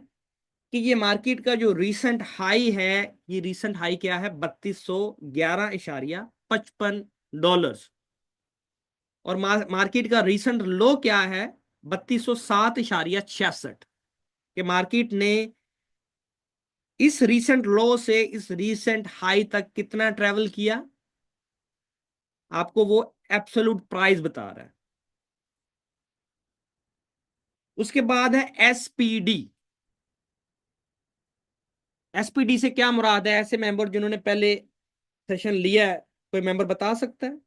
कि ये मार्केट का जो रीसेंट हाई है, ये रीसेंट हाई क्या है, 3211.55 डॉलर्स। और मार्केट का रीसेंट लो क्या है, 3207.66। कि मार्केट ने इस रीसेंट लो से इस रीसेंट हाई तक कितना ट्रेवल किया, आपको वो एब्सोल्यूट प्राइस बता रहा है। उसके बाद है एसपीडी। एसपीडी से क्या मुराद है, ऐसे मेंबर जिन्होंने पहले सेशन लिया है, कोई मेंबर बता सकता है?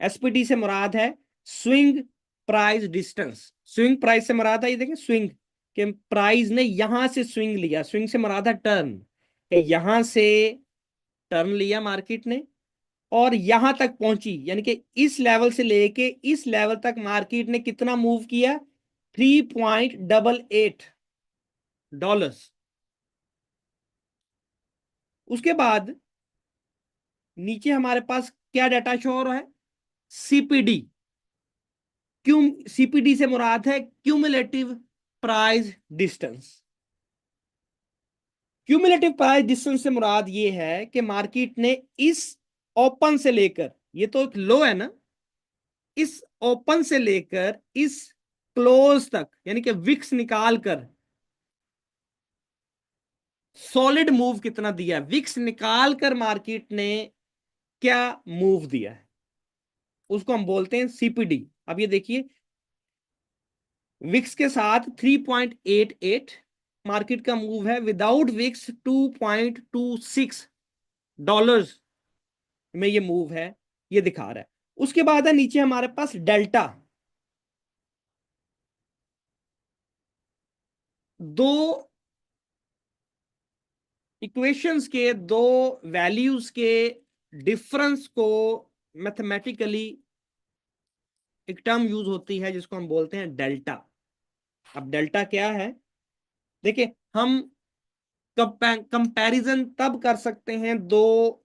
एसपीडी से मुराद है swing price distance. Swing price से मुराद है, ये देखें स्विंग, के प्राइस ने यहां से स्विंग लिया, स्विंग से मुराद है टर्न, यहां से टर्न लिया मार्केट ने और यहां तक पहुंची, यानी कि इस लेवल से लेके इस लेवल तक मार्केट ने कितना मूव किया, 3.88 डॉलर्स। उसके बाद नीचे हमारे पास क्या डाटा शो हो रहा है, सीपीडी। क्यों, सीपीडी से मुराद है cumulative price distance. Cumulative price distance से मुराद ये है कि मार्केट ने इस ओपन से लेकर, ये तो एक लो है ना, इस ओपन से लेकर इस क्लोज तक, यानी कि विक्स निकाल कर सॉलिड मूव कितना दिया है, विक्स निकाल कर मार्केट ने क्या मूव दिया है, उसको हम बोलते हैं सीपीडी। अब ये देखिए, विक्स के साथ 3.88 मार्केट का मूव है, विदाउट विक्स 2.26 डॉलर्स में ये मूव है, ये दिखा रहा है। उसके बाद है नीचे हमारे पास डेल्टा। दो इक्वेशंस के, दो वैल्यूज के डिफरेंस को मैथमेटिकली एक टर्म यूज होती है जिसको हम बोलते हैं डेल्टा। अब डेल्टा क्या है, देखिए हम कंपैरिजन तब कर सकते हैं दो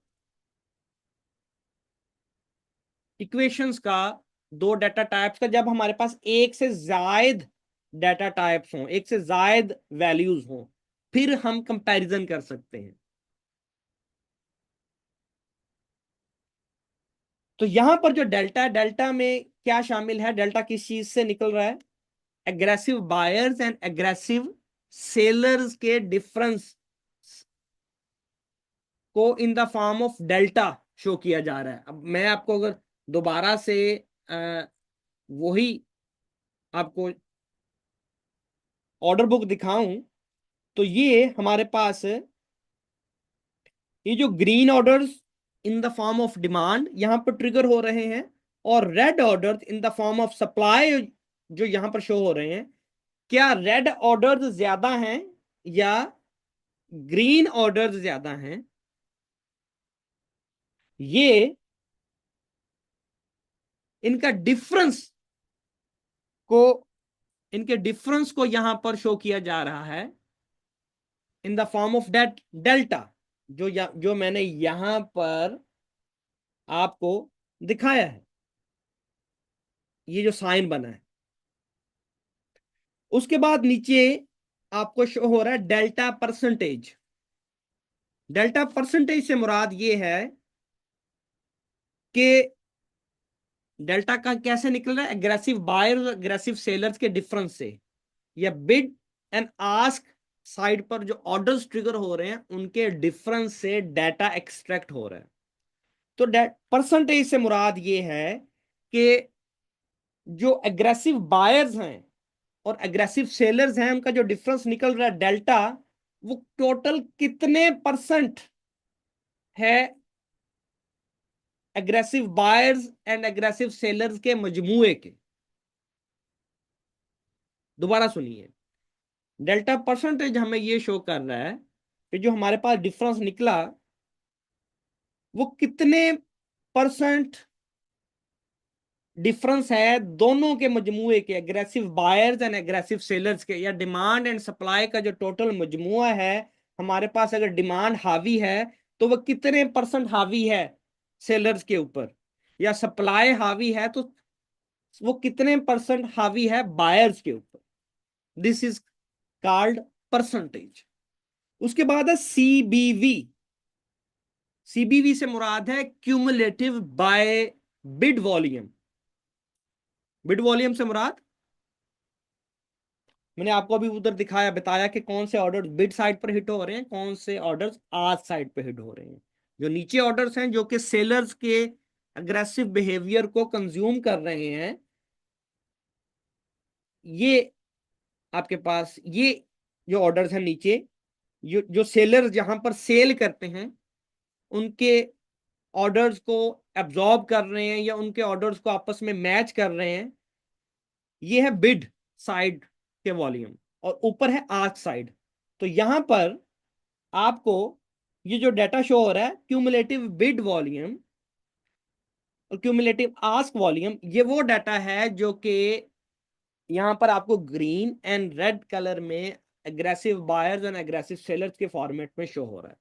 इक्वेशंस का, दो डाटा टाइप्स का, जब हमारे पास एक से जायद डाटा टाइप्स हों, एक से जायद वैल्यूज हों, फिर हम कंपैरिजन कर सकते हैं। तो यहां पर जो डेल्टा है, डेल्टा में क्या शामिल है, डेल्टा किस चीज से निकल रहा है, aggressive buyers and aggressive sellers के डिफरेंस को इन the form of delta show किया जा रहा है। अब मैं आपको अगर दोबारा से वही आपको ऑर्डर बुक दिखाऊं, तो ये हमारे पास ये जो green orders in the form of demand यहां पर ट्रिगर हो रहे हैं, और red orders in the form of supply जो यहां पर शो हो रहे हैं, क्या रेड ऑर्डर्स ज्यादा हैं या ग्रीन ऑर्डर्स ज्यादा हैं, ये इनका डिफरेंस को, इनके डिफरेंस को यहां पर शो किया जा रहा है in the form of date delta. जो मैंने यहां पर आपको दिखाया है, ये जो साइन बना है। उसके बाद नीचे आपको शो हो रहा है डेल्टा परसेंटेज। डेल्टा परसेंटेज से मुराद ये है कि डेल्टा का कैसे निकल रहा है, एग्रेसिव बायर्स और एग्रेसिव सेलर्स के डिफरेंस से, या बिड एंड आस्क साइड पर जो ऑर्डर्स ट्रिगर हो रहे हैं उनके डिफरेंस से डाटा एक्सट्रैक्ट हो रहा है। तो परसेंटेज से मुराद ये है कि जो एग्रेसिव बायर्स हैं और एग्रेसिव सेलर्स हैं उनका जो डिफरेंस निकल रहा है डेल्टा, वो टोटल कितने परसेंट है aggressive buyers and aggressive sellers के मजमूए के। दोबारा सुनिए, डेल्टा परसेंटेज हमें ये शो कर रहा है कि जो हमारे पास डिफरेंस निकला वो कितने परसेंट डिफरेंस है दोनों के मजमूए के, aggressive buyers and aggressive sellers के, या डिमांड एंड सप्लाई का जो टोटल मजमुआ है। हमारे पास अगर डिमांड हावी है तो वह कितने परसेंट हावी है सेलर्स के ऊपर, या सप्लाई हावी है तो वो कितने परसेंट हावी है बायर्स के ऊपर। This is called percentage. उसके बाद है सीबीवी। सीबीवी से मुराद है cumulative buy bid volume. Bid volume से मुराद, मैंने आपको अभी उधर दिखाया बताया कि कौन से ऑर्डर बिड साइड पर हिट हो रहे हैं, कौन से ऑर्डर्स आस्क साइड पर हिट हो रहे हैं। जो नीचे ऑर्डर्स हैं जो कि सेलर्स के अग्रेसिव बिहेवियर को कंज्यूम कर रहे हैं, ये आपके पास ये जो ऑर्डर्स हैं नीचे, जो सेलर्स जहां पर सेल करते हैं उनके ऑर्डर्स को एब्जॉर्ब कर रहे हैं या उनके ऑर्डर्स को आपस में मैच कर रहे हैं, ये है बिड साइड के वॉल्यूम, और ऊपर है आस्क साइड। तो यहां पर आपको ये जो डाटा शो हो रहा है क्यूमुलेटिव बिड वॉल्यूम और क्यूमुलेटिव आस्क वॉल्यूम, ये वो डाटा है जो कि यहां पर आपको ग्रीन एंड रेड कलर में aggressive buyers and aggressive sellers के फॉर्मेट में शो हो रहा है।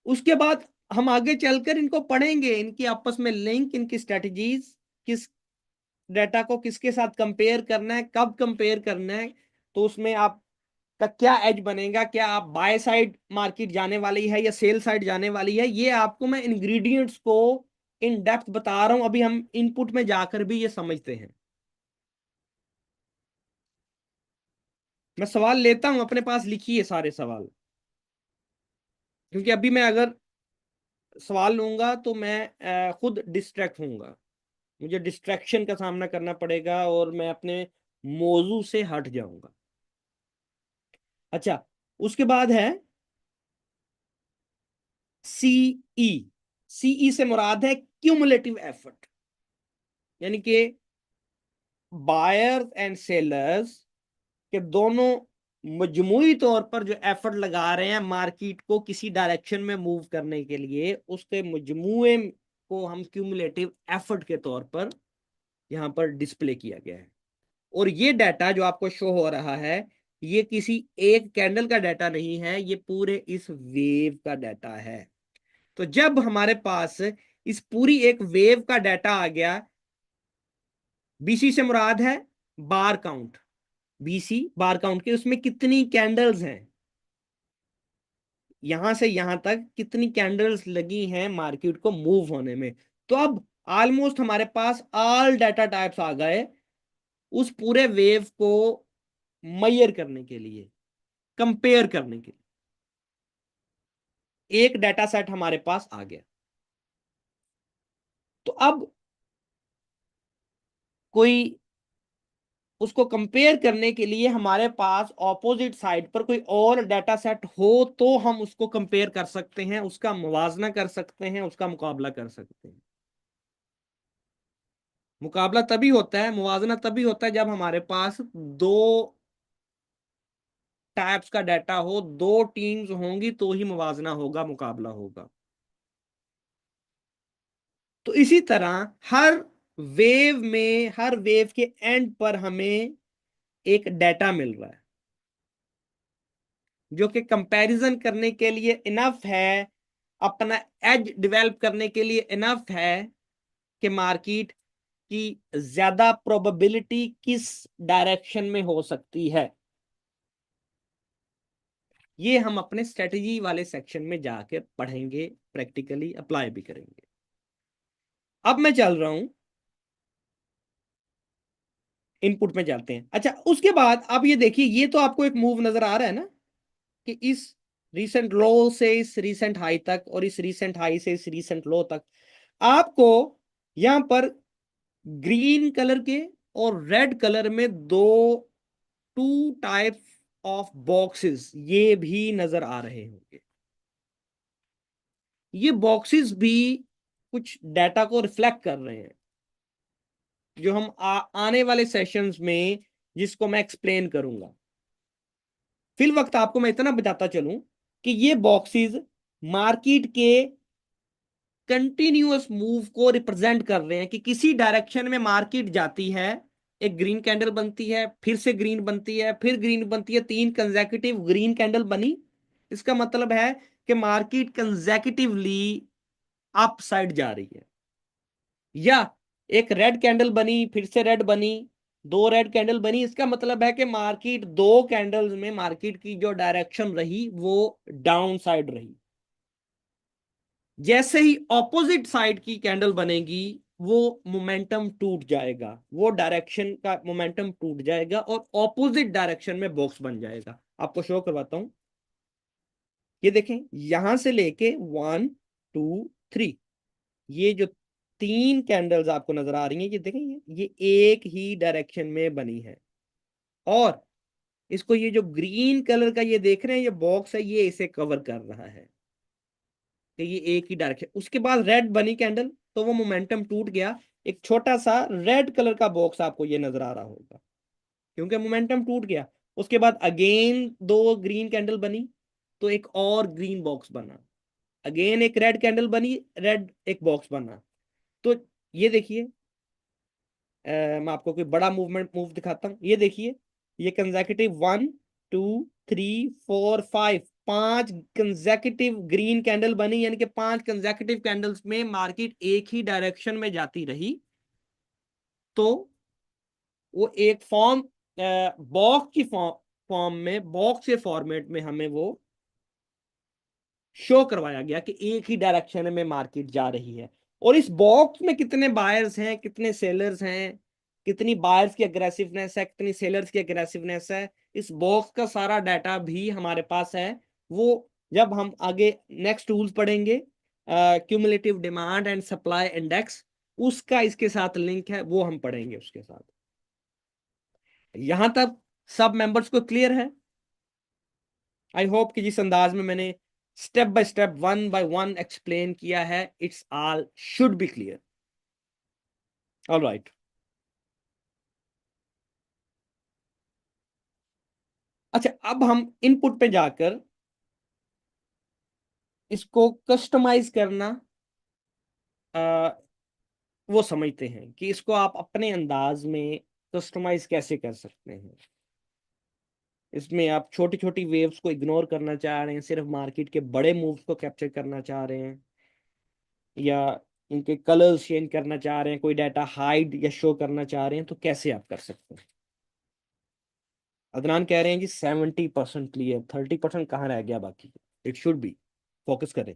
उसके बाद हम आगे चलकर इनको पढ़ेंगे, इनकी आपस में लिंक, इनकी स्ट्रेटजीज, किस डाटा को किसके साथ कंपेयर करना है, कब कंपेयर करना है, तो उसमें आप का क्या एज बनेगा, क्या आप बाय साइड मार्केट जाने वाली है या सेल साइड जाने वाली है, ये आपको मैं इंग्रेडिएंट्स को इन डेप्थ बता रहा हूं। अभी हम इनपुट में जाकर भी ये समझते हैं। मैं सवाल लेता हूं, अपने पास लिखिए सारे सवाल, क्योंकि अभी मैं अगर सवाल लूंगा तो मैं खुद डिस्ट्रैक्ट होऊंगा, मुझे डिस्ट्रैक्शन का सामना करना पड़ेगा और मैं अपने मौजू से हट जाऊंगा। अच्छा, उसके बाद है सीई। सीई से मुराद है क्यूमुलेटिव एफर्ट, यानी कि बायर्स एंड सेलर्स के दोनों मजमूई तौर पर जो एफर्ट लगा रहे हैं मार्केट को किसी डायरेक्शन में मूव करने के लिए, उसके मजमूए को हम क्यूमुलेटिव एफर्ट के तौर पर यहां पर डिस्प्ले किया गया है। और ये डाटा जो आपको शो हो रहा है, ये किसी एक कैंडल का डाटा नहीं है, ये पूरे इस वेव का डाटा है। तो जब हमारे पास इस पूरी एक वेव का डाटा आ गया, बीसी से मुराद है बार काउंट, बीसी बार काउंट के उसमें कितनी कैंडल्स हैं, यहां से यहां तक कितनी कैंडल्स लगी हैं मार्केट को मूव होने में। तो अब ऑलमोस्ट हमारे पास ऑल डाटा टाइप्स आ गए उस पूरे वेव को मैयर करने के लिए, कंपेयर करने के लिए एक डाटा सेट हमारे पास आ गया। तो अब कोई उसको कंपेयर करने के लिए हमारे पास ऑपोजिट साइड पर कोई और डाटा सेट हो तो हम उसको कंपेयर कर सकते हैं, उसका मुवाजना कर सकते हैं, उसका मुकाबला कर सकते हैं। मुकाबला तभी होता है, मुवाजना तभी होता है जब हमारे पास दो टाइप्स का डाटा हो, दो टीम्स होंगी तो ही मुवाजना होगा, मुकाबला होगा। तो इसी तरह हर वेव के एंड पर हमें एक डाटा मिल रहा है। जो कि कंपैरिजन करने के लिए इनफ है, अपना एज डेवलप करने के लिए इनफ है कि मार्केट की ज्यादा प्रोबेबिलिटी किस डायरेक्शन में हो सकती है। ये हम अपने स्ट्रेटजी वाले सेक्शन में जाकर पढ़ेंगे, प्रैक्टिकली अप्लाई भी करेंगे। अब मैं चल रहा हूं, इनपुट में जाते हैं। अच्छा, उसके बाद आप ये देखिए, ये तो आपको एक मूव नजर आ रहा है ना, कि इस रीसेंट लो से इस रीसेंट हाई तक और इस रीसेंट हाई से इस रीसेंट लो तक आपको यहां पर ग्रीन कलर के और रेड कलर में दो टू टाइप्स ऑफ बॉक्सेस ये भी नजर आ रहे होंगे। ये बॉक्सेस भी कुछ डाटा को रिफ्लेक्ट कर रहे हैं, जो हम आने वाले सेशंस में, जिसको मैं एक्सप्लेन करूंगा। फिल वक्त आपको मैं इतना बताता चलूं कि ये बॉक्सेस मार्केट के कंटिन्यूअस मूव को रिप्रेजेंट कर रहे हैं, कि किसी डायरेक्शन में मार्केट जाती है, एक ग्रीन कैंडल बनती है, फिर से ग्रीन बनती है, फिर ग्रीन बनती है, 3 कंसेक्यूटिव ग्रीन कैंडल बनी। इसका मतलब है कि मार्केट कंसेक्यूटिवली अप साइड जा रही है। या एक रेड कैंडल बनी, फिर से रेड बनी, 2 रेड कैंडल बनी, इसका मतलब है कि मार्केट 2 कैंडल्स में मार्केट की जो डायरेक्शन रही वो डाउन साइड रही। जैसे ही ऑपोजिट साइड की कैंडल बनेगी, वो मोमेंटम टूट जाएगा, वो डायरेक्शन का मोमेंटम टूट जाएगा और ऑपोजिट डायरेक्शन में बॉक्स बन जाएगा। आपको शो करवाता हूं, ये देखें, यहां से लेके 1 2 3, ये जो 3 कैंडल्स आपको नजर आ रही हैं, ये देखें, ये एक ही डायरेक्शन में बनी है। और इसको ये जो ग्रीन कलर का ये देख रहे हैं, ये बॉक्स है, ये इसे कवर कर रहा है कि ये एक ही डायरेक्शन। उसके बाद रेड बनी कैंडल, तो वो मोमेंटम टूट गया। एक छोटा सा रेड कलर का बॉक्स आपको ये नजर आ रहा होगा, क्योंकि मोमेंटम टूट गया। उसके बाद अगेन 2 ग्रीन कैंडल बनी, तो एक और ग्रीन बॉक्स बना। अगेन एक रेड कैंडल बनी, रेड एक बॉक्स बना। तो ये देखिए, मैं आपको कोई बड़ा मूव दिखाता हूं। ये देखिए, ये कंसेक्यूटिव 1 2 3 4 5 5 कंसेक्यूटिव ग्रीन कैंडल बनी, यानी कि 5 कंसेक्यूटिव कैंडल्स में मार्केट एक ही डायरेक्शन में जाती रही। तो वो एक फॉर्म, बॉक्स की फॉर्म में, बॉक्स के फॉर्मेट में हमें वो शो करवाया गया कि एक ही डायरेक्शन में मार्केट जा रही है। और इस बॉक्स में कितने बायर्स हैं, कितने सेलर्स हैं, कितनी बायर्स की अग्रेसिवनेस है, कितनी सेलर्स की अग्रेसिवनेस है, इस बॉक्स का सारा डाटा भी हमारे पास है। वो जब हम आगे नेक्स्ट टूल्स पढ़ेंगे, cumulative demand and supply index, उसका इसके साथ लिंक है, वो हम पढ़ेंगे उसके साथ। यहां तक सब मेंबर्स को क्लियर है? आई होप कि जिस अंदाज में मैंने step by step, 1 by 1 explain किया है, it's all should be clear. All right. अच्छा, अब हम इनपुट पे जाकर इसको कस्टमाइज करना आ, वो समझते हैं कि इसको आप अपने अंदाज में कस्टमाइज कैसे कर सकते हैं। इसमें आप छोटी छोटी वेव्स को इग्नोर करना चाह रहे हैं, सिर्फ मार्केट के बड़े मूव्स को कैप्चर करना चाह रहे हैं, या इनके कलर्स चेंज करना चाह रहे हैं, कोई डाटा हाइड या शो करना चाह रहे हैं, तो कैसे आप कर सकते हैं। अदनान कह रहे हैं जी 70% क्लियर, 30% कहाँ रह गया बाकी? इट शुड बी, फोकस करें।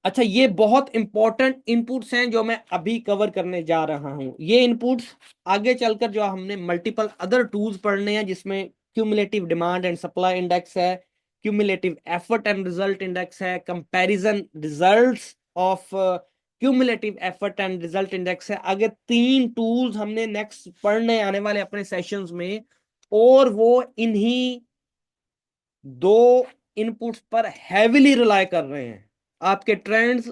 अच्छा, ये बहुत इंपॉर्टेंट इनपुट्स हैं जो मैं अभी कवर करने जा रहा हूं। ये इनपुट्स आगे चलकर जो हमने मल्टीपल अदर टूल्स पढ़ने हैं, जिसमें cumulative demand and supply index है, cumulative effort and result index है, comparison results of cumulative effort and result index है। आगे 3 टूल्स हमने नेक्स्ट पढ़ने आने वाले अपने सेशंस में, और वो इन्हीं 2 इनपुट्स पर हैविली रिलाई कर रहे हैं। आपके ट्रेंड्स,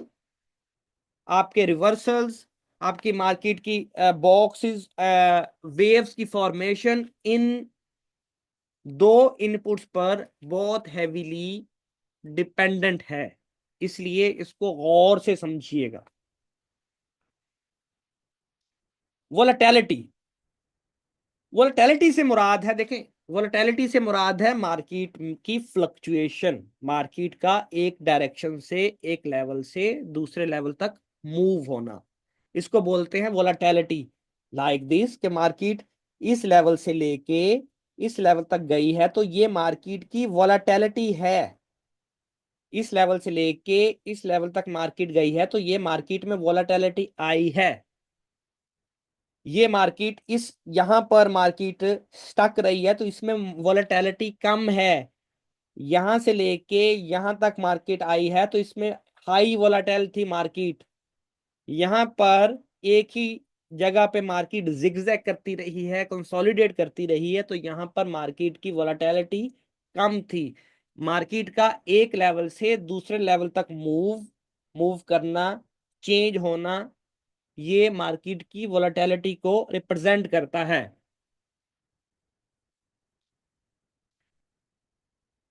आपके रिवर्सल्स, आपकी मार्केट की बॉक्सेस, वेव्स की फॉर्मेशन, इन 2 इनपुट्स पर बहुत हैवीली डिपेंडेंट है। इसलिए इसको गौर से समझिएगा। वोलेटिलिटी, वोलेटिलिटी से मुराद है, देखें, वोलेटिलिटी से मुराद है मार्केट की फ्लक्चुएशन, मार्केट का एक डायरेक्शन से, एक लेवल से दूसरे लेवल तक मूव होना, इसको बोलते हैं वोलेटिलिटी। लाइक दिस कि मार्केट इस लेवल से लेके इस लेवल तक गई है तो ये मार्केट की वोलेटिलिटी है। इस लेवल से लेके इस लेवल तक मार्केट गई है तो ये मार्केट में वोलेटिलिटी आई है। ये मार्केट इस यहां पर मार्केट स्टक रही है तो इसमें वोलेटिलिटी कम है। यहां से लेके यहां तक मार्केट आई है तो इसमें हाई वोलेटाइल थी मार्केट। यहां पर एक ही जगह पे मार्केट जिगजैग करती रही है, कंसोलिडेट करती रही है, तो यहां पर मार्केट की वोलेटिलिटी कम थी। मार्केट का एक लेवल से दूसरे लेवल तक मूव मूव करना, चेंज होना, ये मार्केट की वोलेटिलिटी को रिप्रेजेंट करता है।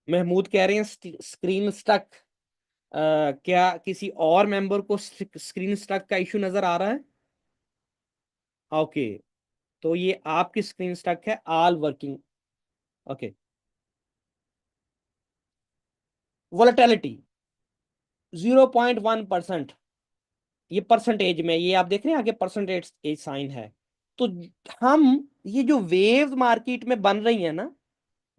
महमूद कह रहे हैं स्क्रीन स्टक। क्या किसी और मेंबर को स्क्रीन स्टक का इशू नजर आ रहा है? ओके, तो ये आपकी स्क्रीन स्टक है, ऑल वर्किंग। Okay, volatility 0.1%। ये परसेंटेज में, ये आप देख रहे हैं आगे परसेंटेज एज साइन है। तो हम ये जो वेव मार्केट में बन रही है ना,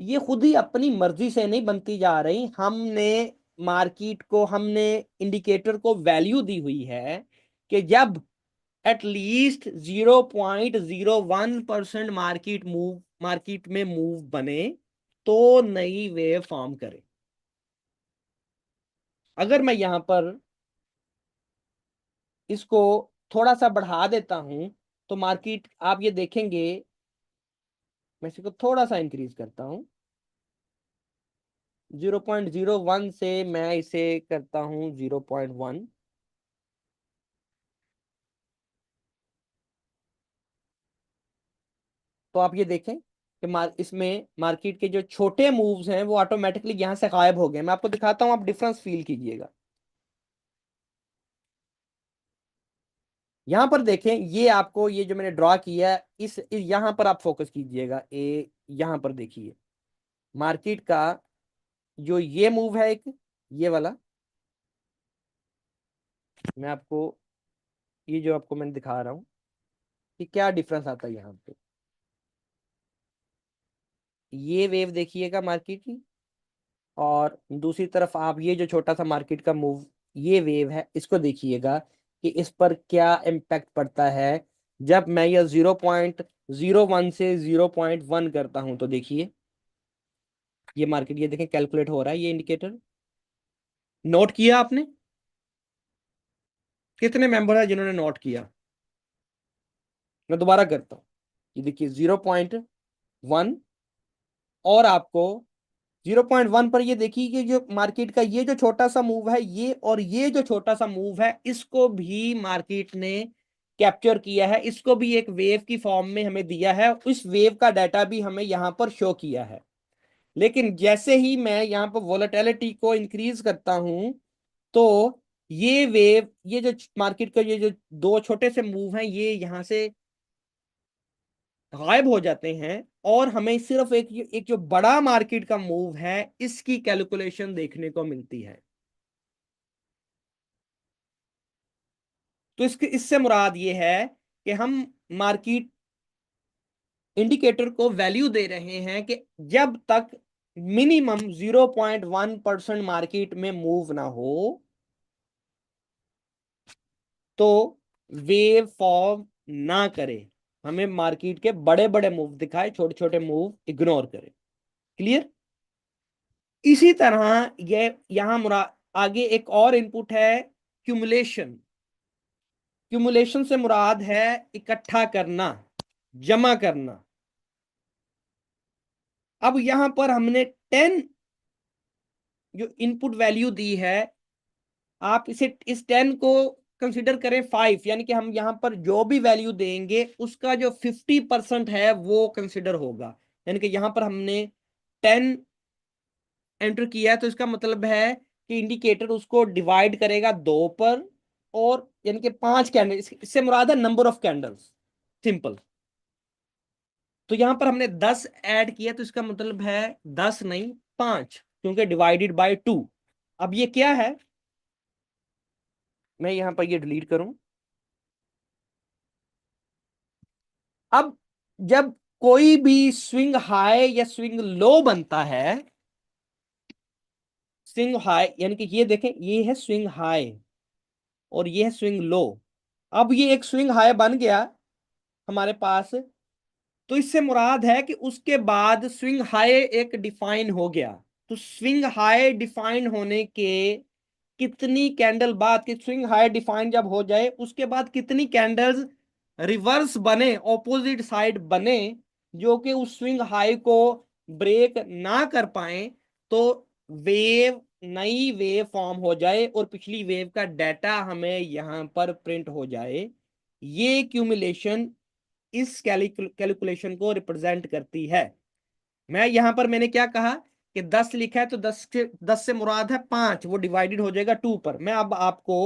ये खुद ही अपनी मर्जी से नहीं बनती जा रही। हमने मार्केट को, हमने इंडिकेटर को वैल्यू दी हुई है कि जब एटलीस्ट 0.01% मार्केट में मूव बने तो नई वेव फॉर्म करे। अगर मैं यहां पर इसको थोड़ा सा बढ़ा देता हूं तो मार्केट, आप ये देखेंगे, मैं इसको थोड़ा सा इंक्रीज करता हूं, 0.01 से मैं इसे करता हूं 0.1। तो आप ये देखें कि इसमें मार्केट के जो छोटे मूव्स हैं वो ऑटोमेटिकली यहां से गायब हो गए। मैं आपको दिखाता हूं, आप डिफरेंस फील कीजिएगा। यहां पर देखें, ये आपको, ये जो मैंने ड्रॉ किया है, इस यहां पर आप फोकस कीजिएगा। यहां पर देखिए मार्केट का जो ये मूव है, एक ये वाला, मैं आपको, ये जो आपको मैंने दिखा रहा हूं कि क्या डिफरेंस आता है यहाँ पे। ये वेव देखिएगा मार्केट की, और दूसरी तरफ आप ये जो छोटा सा मार्केट का मूव, ये वेव है, इसको देखिएगा कि इस पर क्या इम्पैक्ट पड़ता है जब मैं ये 0.01 से 0.1 करता हूं। तो देखिए ये मार्केट, ये देखें कैलकुलेट हो रहा है ये इंडिकेटर। नोट किया आपने? कितने मेंबर है जिन्होंने नोट किया? मैं दोबारा करता हूँ। ये देखिए 0.1, और आपको 0.1 पर ये देखिए कि जो मार्केट का ये जो छोटा सा मूव है, ये और ये जो छोटा सा मूव है, इसको भी मार्केट ने कैप्चर किया है, इसको भी एक वेव की फॉर्म में हमें दिया है, उस वेव का डाटा भी हमें यहां पर शो किया है। लेकिन जैसे ही मैं यहाँ पर वोलेटिलिटी को इंक्रीज करता हूं तो ये वेव, ये जो मार्केट का ये जो दो छोटे से मूव हैं, ये यहां से गायब हो जाते हैं, और हमें सिर्फ एक जो बड़ा मार्केट का मूव है, इसकी कैलकुलेशन देखने को मिलती है। तो इसके, इससे मुराद ये है कि हम मार्केट इंडिकेटर को वैल्यू दे रहे हैं कि जब तक मिनिमम 0.1% मार्केट में मूव ना हो तो वेव फॉर्म ना करे। हमें मार्केट के बड़े बड़े मूव दिखाए, छोटे छोटे मूव इग्नोर करें। क्लियर? इसी तरह ये यहां आगे एक और इनपुट है, क्यूमुलेशन। क्यूमुलेशन से मुराद है इकट्ठा करना, जमा करना। अब यहां पर हमने 10 जो इनपुट वैल्यू दी है, आप इसे, इस 10 को कंसिडर करें 5, यानी कि हम यहां पर जो भी वैल्यू देंगे उसका जो 50% है वो कंसिडर होगा। यानी कि यहां पर हमने 10 एंटर किया है तो इसका मतलब है कि इंडिकेटर उसको डिवाइड करेगा दो पर, और यानी कि 5 कैंडल, इससे मुराद है नंबर ऑफ कैंडल्स। सिंपल। तो यहां पर हमने 10 ऐड किया, तो इसका मतलब है 10 नहीं 5, क्योंकि डिवाइडेड बाय 2। अब ये क्या है, मैं यहां पर ये डिलीट करूं। अब जब कोई भी स्विंग हाई या स्विंग लो बनता है, स्विंग हाई यानी कि ये देखें, ये है स्विंग हाई और ये है स्विंग लो। अब ये एक स्विंग हाई बन गया हमारे पास, तो इससे मुराद है कि उसके बाद स्विंग हाई एक डिफाइन हो गया। तो स्विंग हाई डिफाइन होने के कितनी कैंडल बाद, कि स्विंग हाई डिफाइन जब हो जाए उसके बाद कितनी कैंडल्स रिवर्स बने, ऑपोजिट साइड बने, जो कि उस स्विंग हाई को ब्रेक ना कर पाए, तो वेव, नई वेव फॉर्म हो जाए और पिछली वेव का डाटा हमें यहां पर प्रिंट हो जाए। ये क्यूमुलेशन इस कैलकुलेशन को रिप्रेजेंट करती है। मैं यहां पर मैंने क्या कहा कि 10 लिखा है, तो 10 से मुराद है 5, वो डिवाइडेड हो जाएगा 2 पर। मैं अब आपको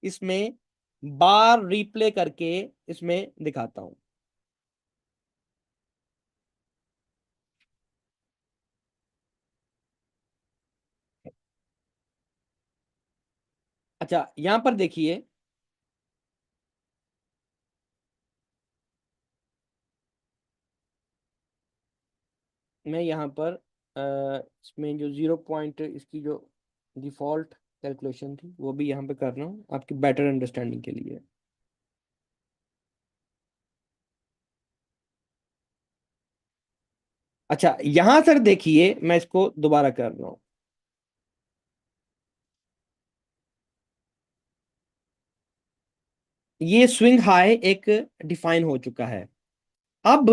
इसमें बार रिप्ले करके इसमें दिखाता हूं। अच्छा, यहां पर देखिए, मैं यहां पर इसमें जो 0 पॉइंट, इसकी जो डिफॉल्ट कैलकुलेशन थी वो भी यहां पे कर रहा हूं आपकी बेटर अंडरस्टैंडिंग के लिए। अच्छा, यहां सर देखिए, मैं इसको दोबारा कर रहा हूं। ये स्विंग हाई एक डिफाइन हो चुका है। अब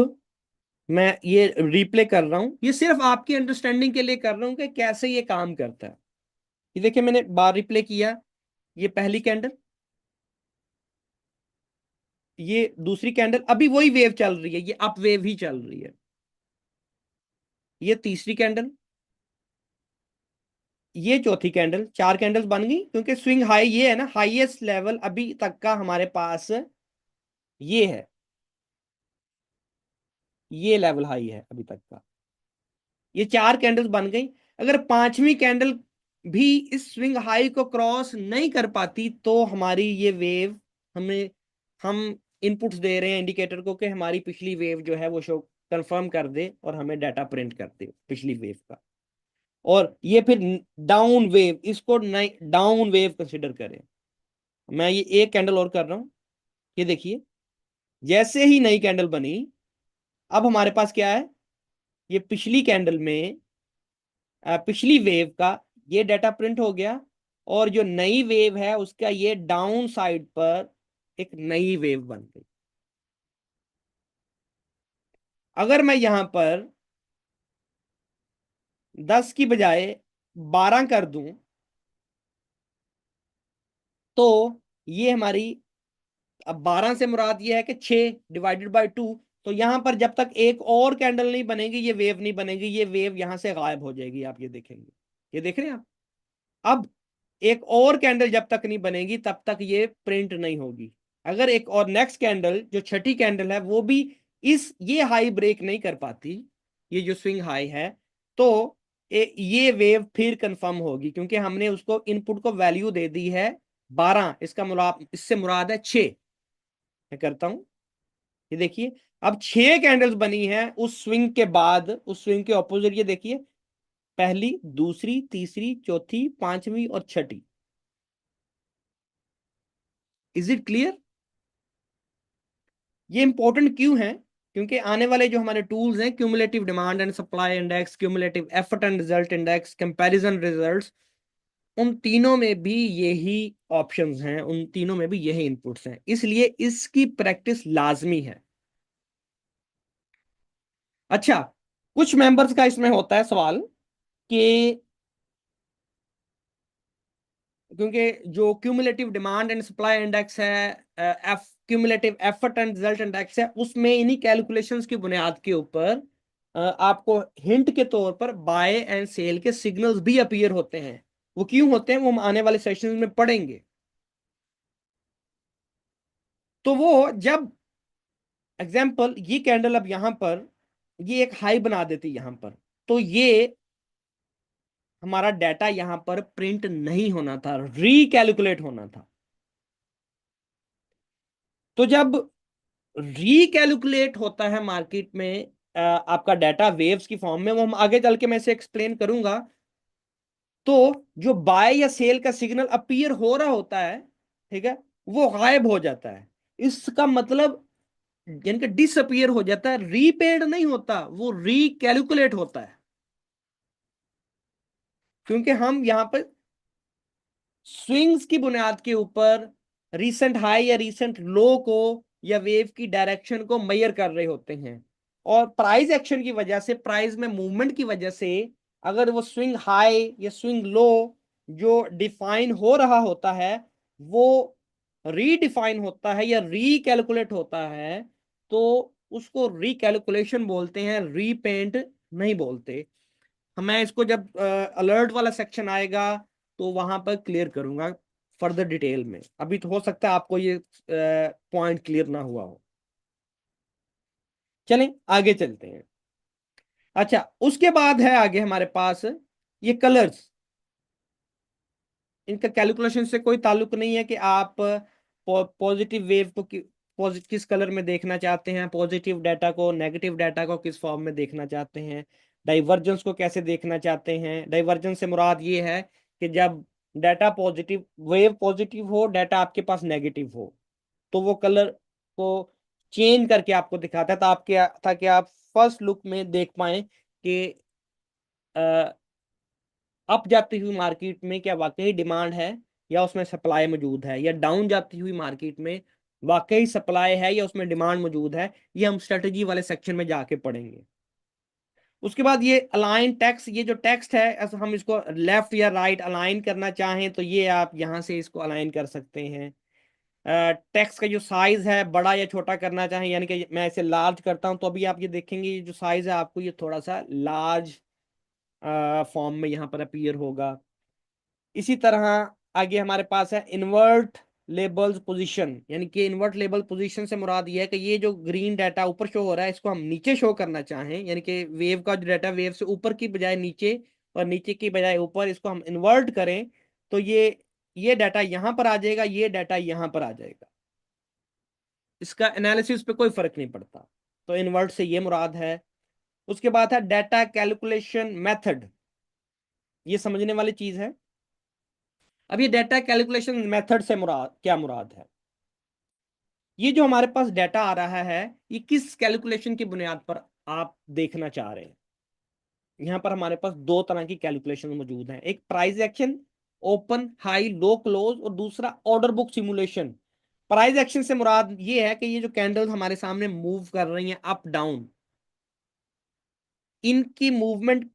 मैं ये रिप्ले कर रहा हूं, ये सिर्फ आपकी अंडरस्टैंडिंग के लिए कर रहा हूं कि कैसे ये काम करता है। ये देखिए, मैंने बार रिप्ले किया, ये पहली कैंडल, ये दूसरी कैंडल, अभी वही वेव चल रही है, ये अप वेव ही चल रही है। ये तीसरी कैंडल, ये चौथी कैंडल, 4 कैंडल्स बन गई, क्योंकि स्विंग हाई ये है ना, हाईएस्ट लेवल अभी तक का हमारे पास ये है, ये लेवल हाई है अभी तक का। ये 4 कैंडल्स बन गई। अगर पांचवी कैंडल भी इस स्विंग हाई को क्रॉस नहीं कर पाती, तो हमारी ये वेव, हमें, हम इनपुट्स दे रहे हैं इंडिकेटर को कि हमारी पिछली वेव जो है वो शो कंफर्म कर दे और हमें डाटा प्रिंट कर दे पिछली वेव का। और ये फिर डाउन वेव, इसको डाउन वेव कंसिडर करें। मैं ये एक कैंडल और कर रहा हूं। ये देखिए, जैसे ही नई कैंडल बनी, अब हमारे पास क्या है, ये पिछली कैंडल में पिछली वेव का ये डाटा प्रिंट हो गया, और जो नई वेव है उसका ये डाउन साइड पर एक नई वेव बन गई। अगर मैं यहां पर 10 की बजाय 12 कर दूं, तो ये हमारी, अब 12 से मुराद ये है कि 6 डिवाइडेड बाय 2। तो यहां पर जब तक एक और कैंडल नहीं बनेगी, ये वेव नहीं बनेगी, ये वेव यहां से गायब हो जाएगी। आप ये देखेंगे, ये देख रहे हैं आप। अब एक और कैंडल जब तक नहीं बनेगी तब तक ये प्रिंट नहीं होगी। अगर एक और नेक्स्ट कैंडल, जो छठी कैंडल है, वो भी ये हाई ब्रेक नहीं कर पाती, ये जो स्विंग हाई है, तो ये वेव फिर कंफर्म होगी, क्योंकि हमने उसको इनपुट को वैल्यू दे दी है 12। इसका मुराद, इससे मुराद है 6। मैं करता हूं, ये देखिए, अब 6 कैंडल्स बनी हैं उस स्विंग के बाद, उस स्विंग के ऑपोजिट। ये देखिए, पहली, दूसरी, तीसरी, चौथी, पांचवी और छठी। Is it clear? ये इंपॉर्टेंट क्यों है, क्योंकि आने वाले जो हमारे टूल्स हैं, cumulative demand and supply index, cumulative effort and result index, comparison results, उन तीनों में भी यही ऑप्शंस हैं, उन तीनों में भी यही इनपुट्स हैं, इसलिए इसकी प्रैक्टिस लाजमी है। अच्छा, कुछ मेंबर्स का इसमें होता है सवाल कि, क्योंकि जो cumulative demand and supply index है, F cumulative effort and result index है, उसमें इन्हीं कैलकुलेशंस की बुनियाद के ऊपर आपको हिंट के तौर पर बाय एंड सेल के सिग्नल्स भी अपीयर होते हैं। वो क्यों होते हैं, वो हम आने वाले सेशंस में पढ़ेंगे। तो वो जब, एग्जाम्पल, ये कैंडल अब यहां पर ये एक हाई बना देती यहाँ पर, तो ये हमारा डाटा यहाँ पर प्रिंट नहीं होना था, रिकैलकुलेट होना था। तो जब रिकैलकुलेट होता है मार्केट में आपका डाटा वेव्स की फॉर्म में, वो हम आगे चल के मैं इसे एक्सप्लेन करूंगा, तो जो बाय या सेल का सिग्नल अपीयर हो रहा होता है, ठीक है, वो गायब हो जाता है। इसका मतलब यानी कि डिसअपियर हो जाता है, रीपेड नहीं होता, वो रिकैलकुलेट होता है। क्योंकि हम यहां पर स्विंग्स की बुनियाद के ऊपर रीसेंट हाई या रीसेंट लो को या वेव की डायरेक्शन को मेजर कर रहे होते हैं, और प्राइस एक्शन की वजह से, प्राइस में मूवमेंट की वजह से, अगर वो स्विंग हाई या स्विंग लो जो डिफाइन हो रहा होता है वो रीडिफाइन होता है या रीकैलकुलेट होता है, तो उसको रिकैलकुलेशन बोलते हैं, रीपेंट नहीं बोलते। मैं इसको जब अलर्ट वाला सेक्शन आएगा तो वहां पर क्लियर करूंगा फर्दर डिटेल में। अभी तो हो सकता है आपको ये पॉइंट क्लियर ना हुआ हो। चलें आगे चलते हैं। अच्छा, उसके बाद है आगे हमारे पास ये कलर्स। इनका कैलकुलेशन से कोई ताल्लुक नहीं है कि आप पॉजिटिव वेव को किस कलर में देखना चाहते हैं, पॉजिटिव डाटा को, नेगेटिव डाटा को किस फॉर्म में देखना चाहते हैं, डाइवर्जेंस को कैसे देखना चाहते हैं। डाइवर्जेंस से मुराद ये है कि जब डाटा पॉजिटिव, वेव पॉजिटिव हो, डाटा आपके पास नेगेटिव हो, तो वो कलर को चेंज करके आपको दिखाता है, तो आपके ताकि आप फर्स्ट लुक में देख पाए कि अप जाती हुई मार्केट में क्या वाकई डिमांड है या उसमें सप्लाई मौजूद है, या डाउन जाती हुई मार्केट में वाकई सप्लाई है या उसमें डिमांड मौजूद है। ये हम स्ट्रेटजी वाले सेक्शन में जाके पढ़ेंगे। उसके बाद ये अलाइन टेक्स्ट, ये जो टेक्स्ट है हम इसको लेफ्ट या राइट अलाइन करना चाहें तो ये आप यहां से इसको अलाइन कर सकते हैं। टेक्स्ट का जो साइज है बड़ा या छोटा करना चाहें, यानी कि मैं इसे लार्ज करता हूं तो अभी आप ये देखेंगे ये जो साइज है आपको ये थोड़ा सा लार्ज फॉर्म में यहाँ पर अपीयर होगा। इसी तरह आगे हमारे पास है इन्वर्ट लेबल्स पोजीशन, यानी कि इन्वर्ट लेबल पोजीशन से मुराद ये है कि ये जो ग्रीन डाटा ऊपर शो हो रहा है इसको हम नीचे शो करना चाहें, यानी कि वेव का जो डाटा वेव से ऊपर की बजाय नीचे और नीचे की बजाय ऊपर, इसको हम इन्वर्ट करें तो ये डाटा यहां पर आ जाएगा, ये डाटा यहां पर आ जाएगा। इसका एनालिसिस पे कोई फर्क नहीं पड़ता, तो इन्वर्ट से ये मुराद है। उसके बाद है डाटा कैलकुलेशन मेथड, ये समझने वाली चीज है। अब ये डाटा कैलकुलेशन मेथड से मुराद क्या मुराद है, ये जो हमारे पास डाटा आ रहा है ये किस कैलकुलेशन की बुनियाद पर आप देखना चाह रहे हैं। यहां पर हमारे पास दो तरह की कैलकुलेशन मौजूद हैं, एक price action, open high low close, और दूसरा order book simulation. Price action से मुराद ये है कि ये जो कैंडल्स हमारे सामने मूव कर रही हैं अप डाउन, इनकी मूवमेंट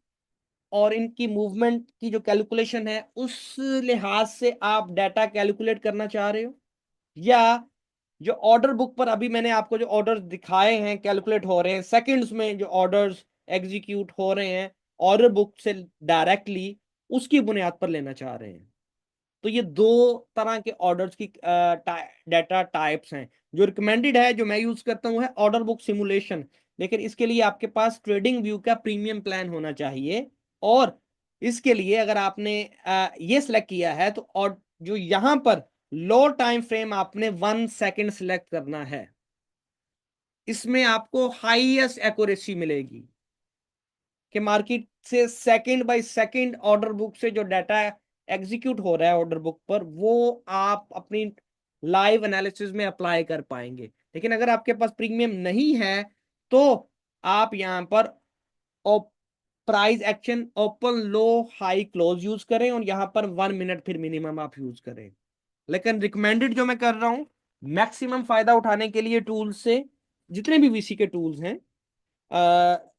और इनकी मूवमेंट की जो कैलकुलेशन है उस लिहाज से आप डाटा कैलकुलेट करना चाह रहे हो, या जो ऑर्डर बुक पर अभी मैंने आपको जो ऑर्डर दिखाए हैं कैलकुलेट हो रहे हैं सेकंड्स में, जो ऑर्डर्स एग्जीक्यूट हो रहे हैं ऑर्डर बुक से डायरेक्टली, उसकी बुनियाद पर लेना चाह रहे हैं। तो ये दो तरह के ऑर्डर्स की डाटा टाइप्स हैं। जो रिकमेंडेड है, जो मैं यूज करता हूं, है ऑर्डर बुक सिमुलेशन, लेकिन इसके लिए आपके पास ट्रेडिंग व्यू का प्रीमियम प्लान होना चाहिए। और इसके लिए अगर आपने ये सिलेक्ट किया है तो, और जो यहां पर लो टाइम फ्रेम आपने 1 सेकेंड सिलेक्ट करना है, इसमें आपको हाईएस्ट एक्यूरेसी मिलेगी कि मार्केट से second by second order book से जो डाटा एग्जीक्यूट हो रहा है ऑर्डर बुक पर, वो आप अपनी लाइव एनालिसिस में अप्लाई कर पाएंगे। लेकिन अगर आपके पास प्रीमियम नहीं है तो आप यहां पर प्राइस एक्शन ओपन लो हाई क्लोज यूज करें, और यहां पर 1 मिनट फिर मिनिमम आप यूज करें। लेकिन रिकमेंडेड जो मैं कर रहा हूं मैक्सिमम फायदा उठाने के लिए टूल्स से, जितने भी वीसी के टूल्स हैं,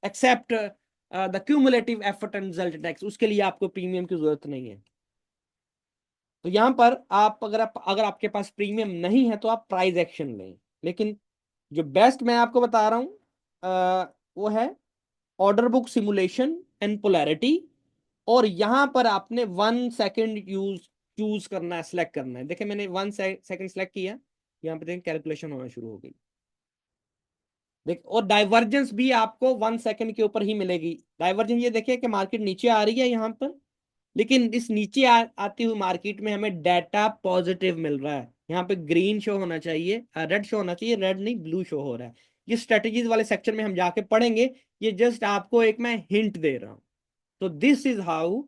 except the cumulative effort and result index, उसके लिए आपको प्रीमियम की जरूरत नहीं है। तो यहां पर आप अगर आपके पास प्रीमियम नहीं है तो आप प्राइस एक्शन लें। लेकिन जो बेस्ट मैं आपको बता रहा हूं वो है order book simulation and polarity, और यहां पर आपने 1 सेकेंड चूज करना है, सिलेक्ट करना है। देखिए मैंने 1 सेकेंड सिलेक्ट किया, यहाँ पे देखें कैलकुलेशन होना शुरू हो गई। देख, और डाइवर्जेंस भी आपको 1 सेकंड के ऊपर ही मिलेगी। डाइवर्जेंस ये देखिए कि मार्केट नीचे आ रही है यहाँ पर, लेकिन इस नीचे आती हुई मार्केट में हमें डाटा पॉजिटिव मिल रहा है। यहाँ पे ग्रीन शो होना चाहिए, रेड शो होना चाहिए, रेड नहीं ब्लू शो हो रहा है। ये स्ट्रेटेजीज वाले सेक्शन में हम जाके पढ़ेंगे, ये जस्ट आपको एक मैं हिंट दे रहा हूं। तो दिस इज हाउ,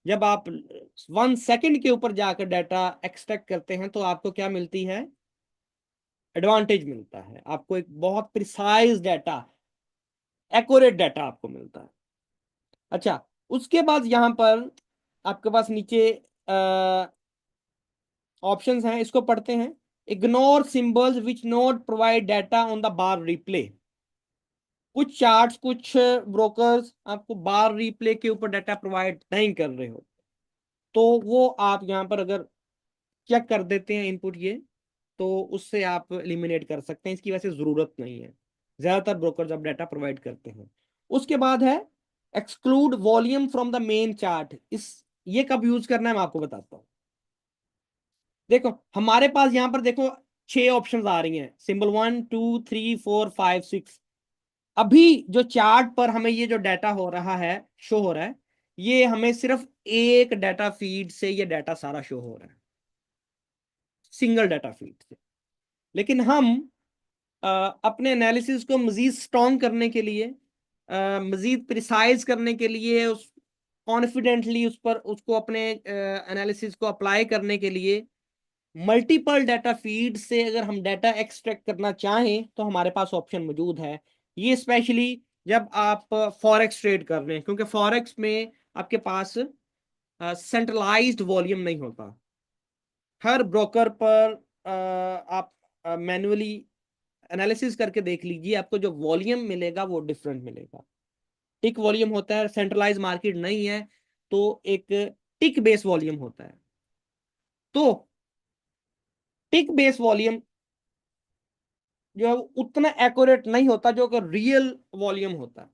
जब आप 1 सेकंड के ऊपर जाकर डाटा एक्सट्रैक्ट करते हैं तो आपको क्या मिलती है, एडवांटेज मिलता है। आपको एक बहुत प्रिसाइज डाटा, एक्यूरेट डाटा आपको मिलता है। अच्छा, उसके बाद यहां पर आपके पास नीचे ऑप्शंस हैं, इसको पढ़ते हैं। Ignore symbols which not provide data on the bar replay. कुछ चार्ट्स, कुछ ब्रोकर्स आपको बार रिप्ले के ऊपर डाटा प्रोवाइड नहीं कर रहे हो, तो वो आप यहाँ पर अगर चेक कर देते हैं इनपुट ये, तो उससे आप एलिमिनेट कर सकते हैं। इसकी वैसे जरूरत नहीं है, ज्यादातर ब्रोकर्स अब डाटा प्रोवाइड करते हैं। उसके बाद है exclude volume from the main chart. इस ये कब यूज करना है मैं आपको बताता हूँ। देखो हमारे पास यहाँ पर देखो 6 ऑप्शंस आ रही हैं, सिंबल 1 2 3 4 5 6। अभी जो चार्ट पर हमें ये जो डाटा हो रहा है, शो हो रहा है, ये हमें सिर्फ एक डाटा फीड से ये डाटा सारा शो हो रहा है, सिंगल डाटा फीड से। लेकिन हम अपने एनालिसिस को मजीद स्ट्रॉन्ग करने के लिए, मजीद प्रिसाइज करने के लिए, उस कॉन्फिडेंटली उस पर उसको अपने एनालिसिस को अप्लाई करने के लिए मल्टीपल डाटा फीड से अगर हम डाटा एक्सट्रैक्ट करना चाहें तो हमारे पास ऑप्शन मौजूद है। ये स्पेशली जब आप फॉरेक्स ट्रेड कर रहे हैं, क्योंकि फॉरेक्स में आपके पास सेंट्रलाइज्ड वॉल्यूम नहीं होता। हर ब्रोकर पर आप मैन्युअली एनालिसिस करके देख लीजिए, आपको जो वॉल्यूम मिलेगा वो डिफरेंट मिलेगा। टिक वॉल्यूम होता है, सेंट्रलाइज मार्केट नहीं है, तो एक टिक बेस वॉल्यूम होता है। तो टिक बेस वॉल्यूम जो है उतना एक्यूरेट नहीं होता जो कि रियल वॉल्यूम होता है।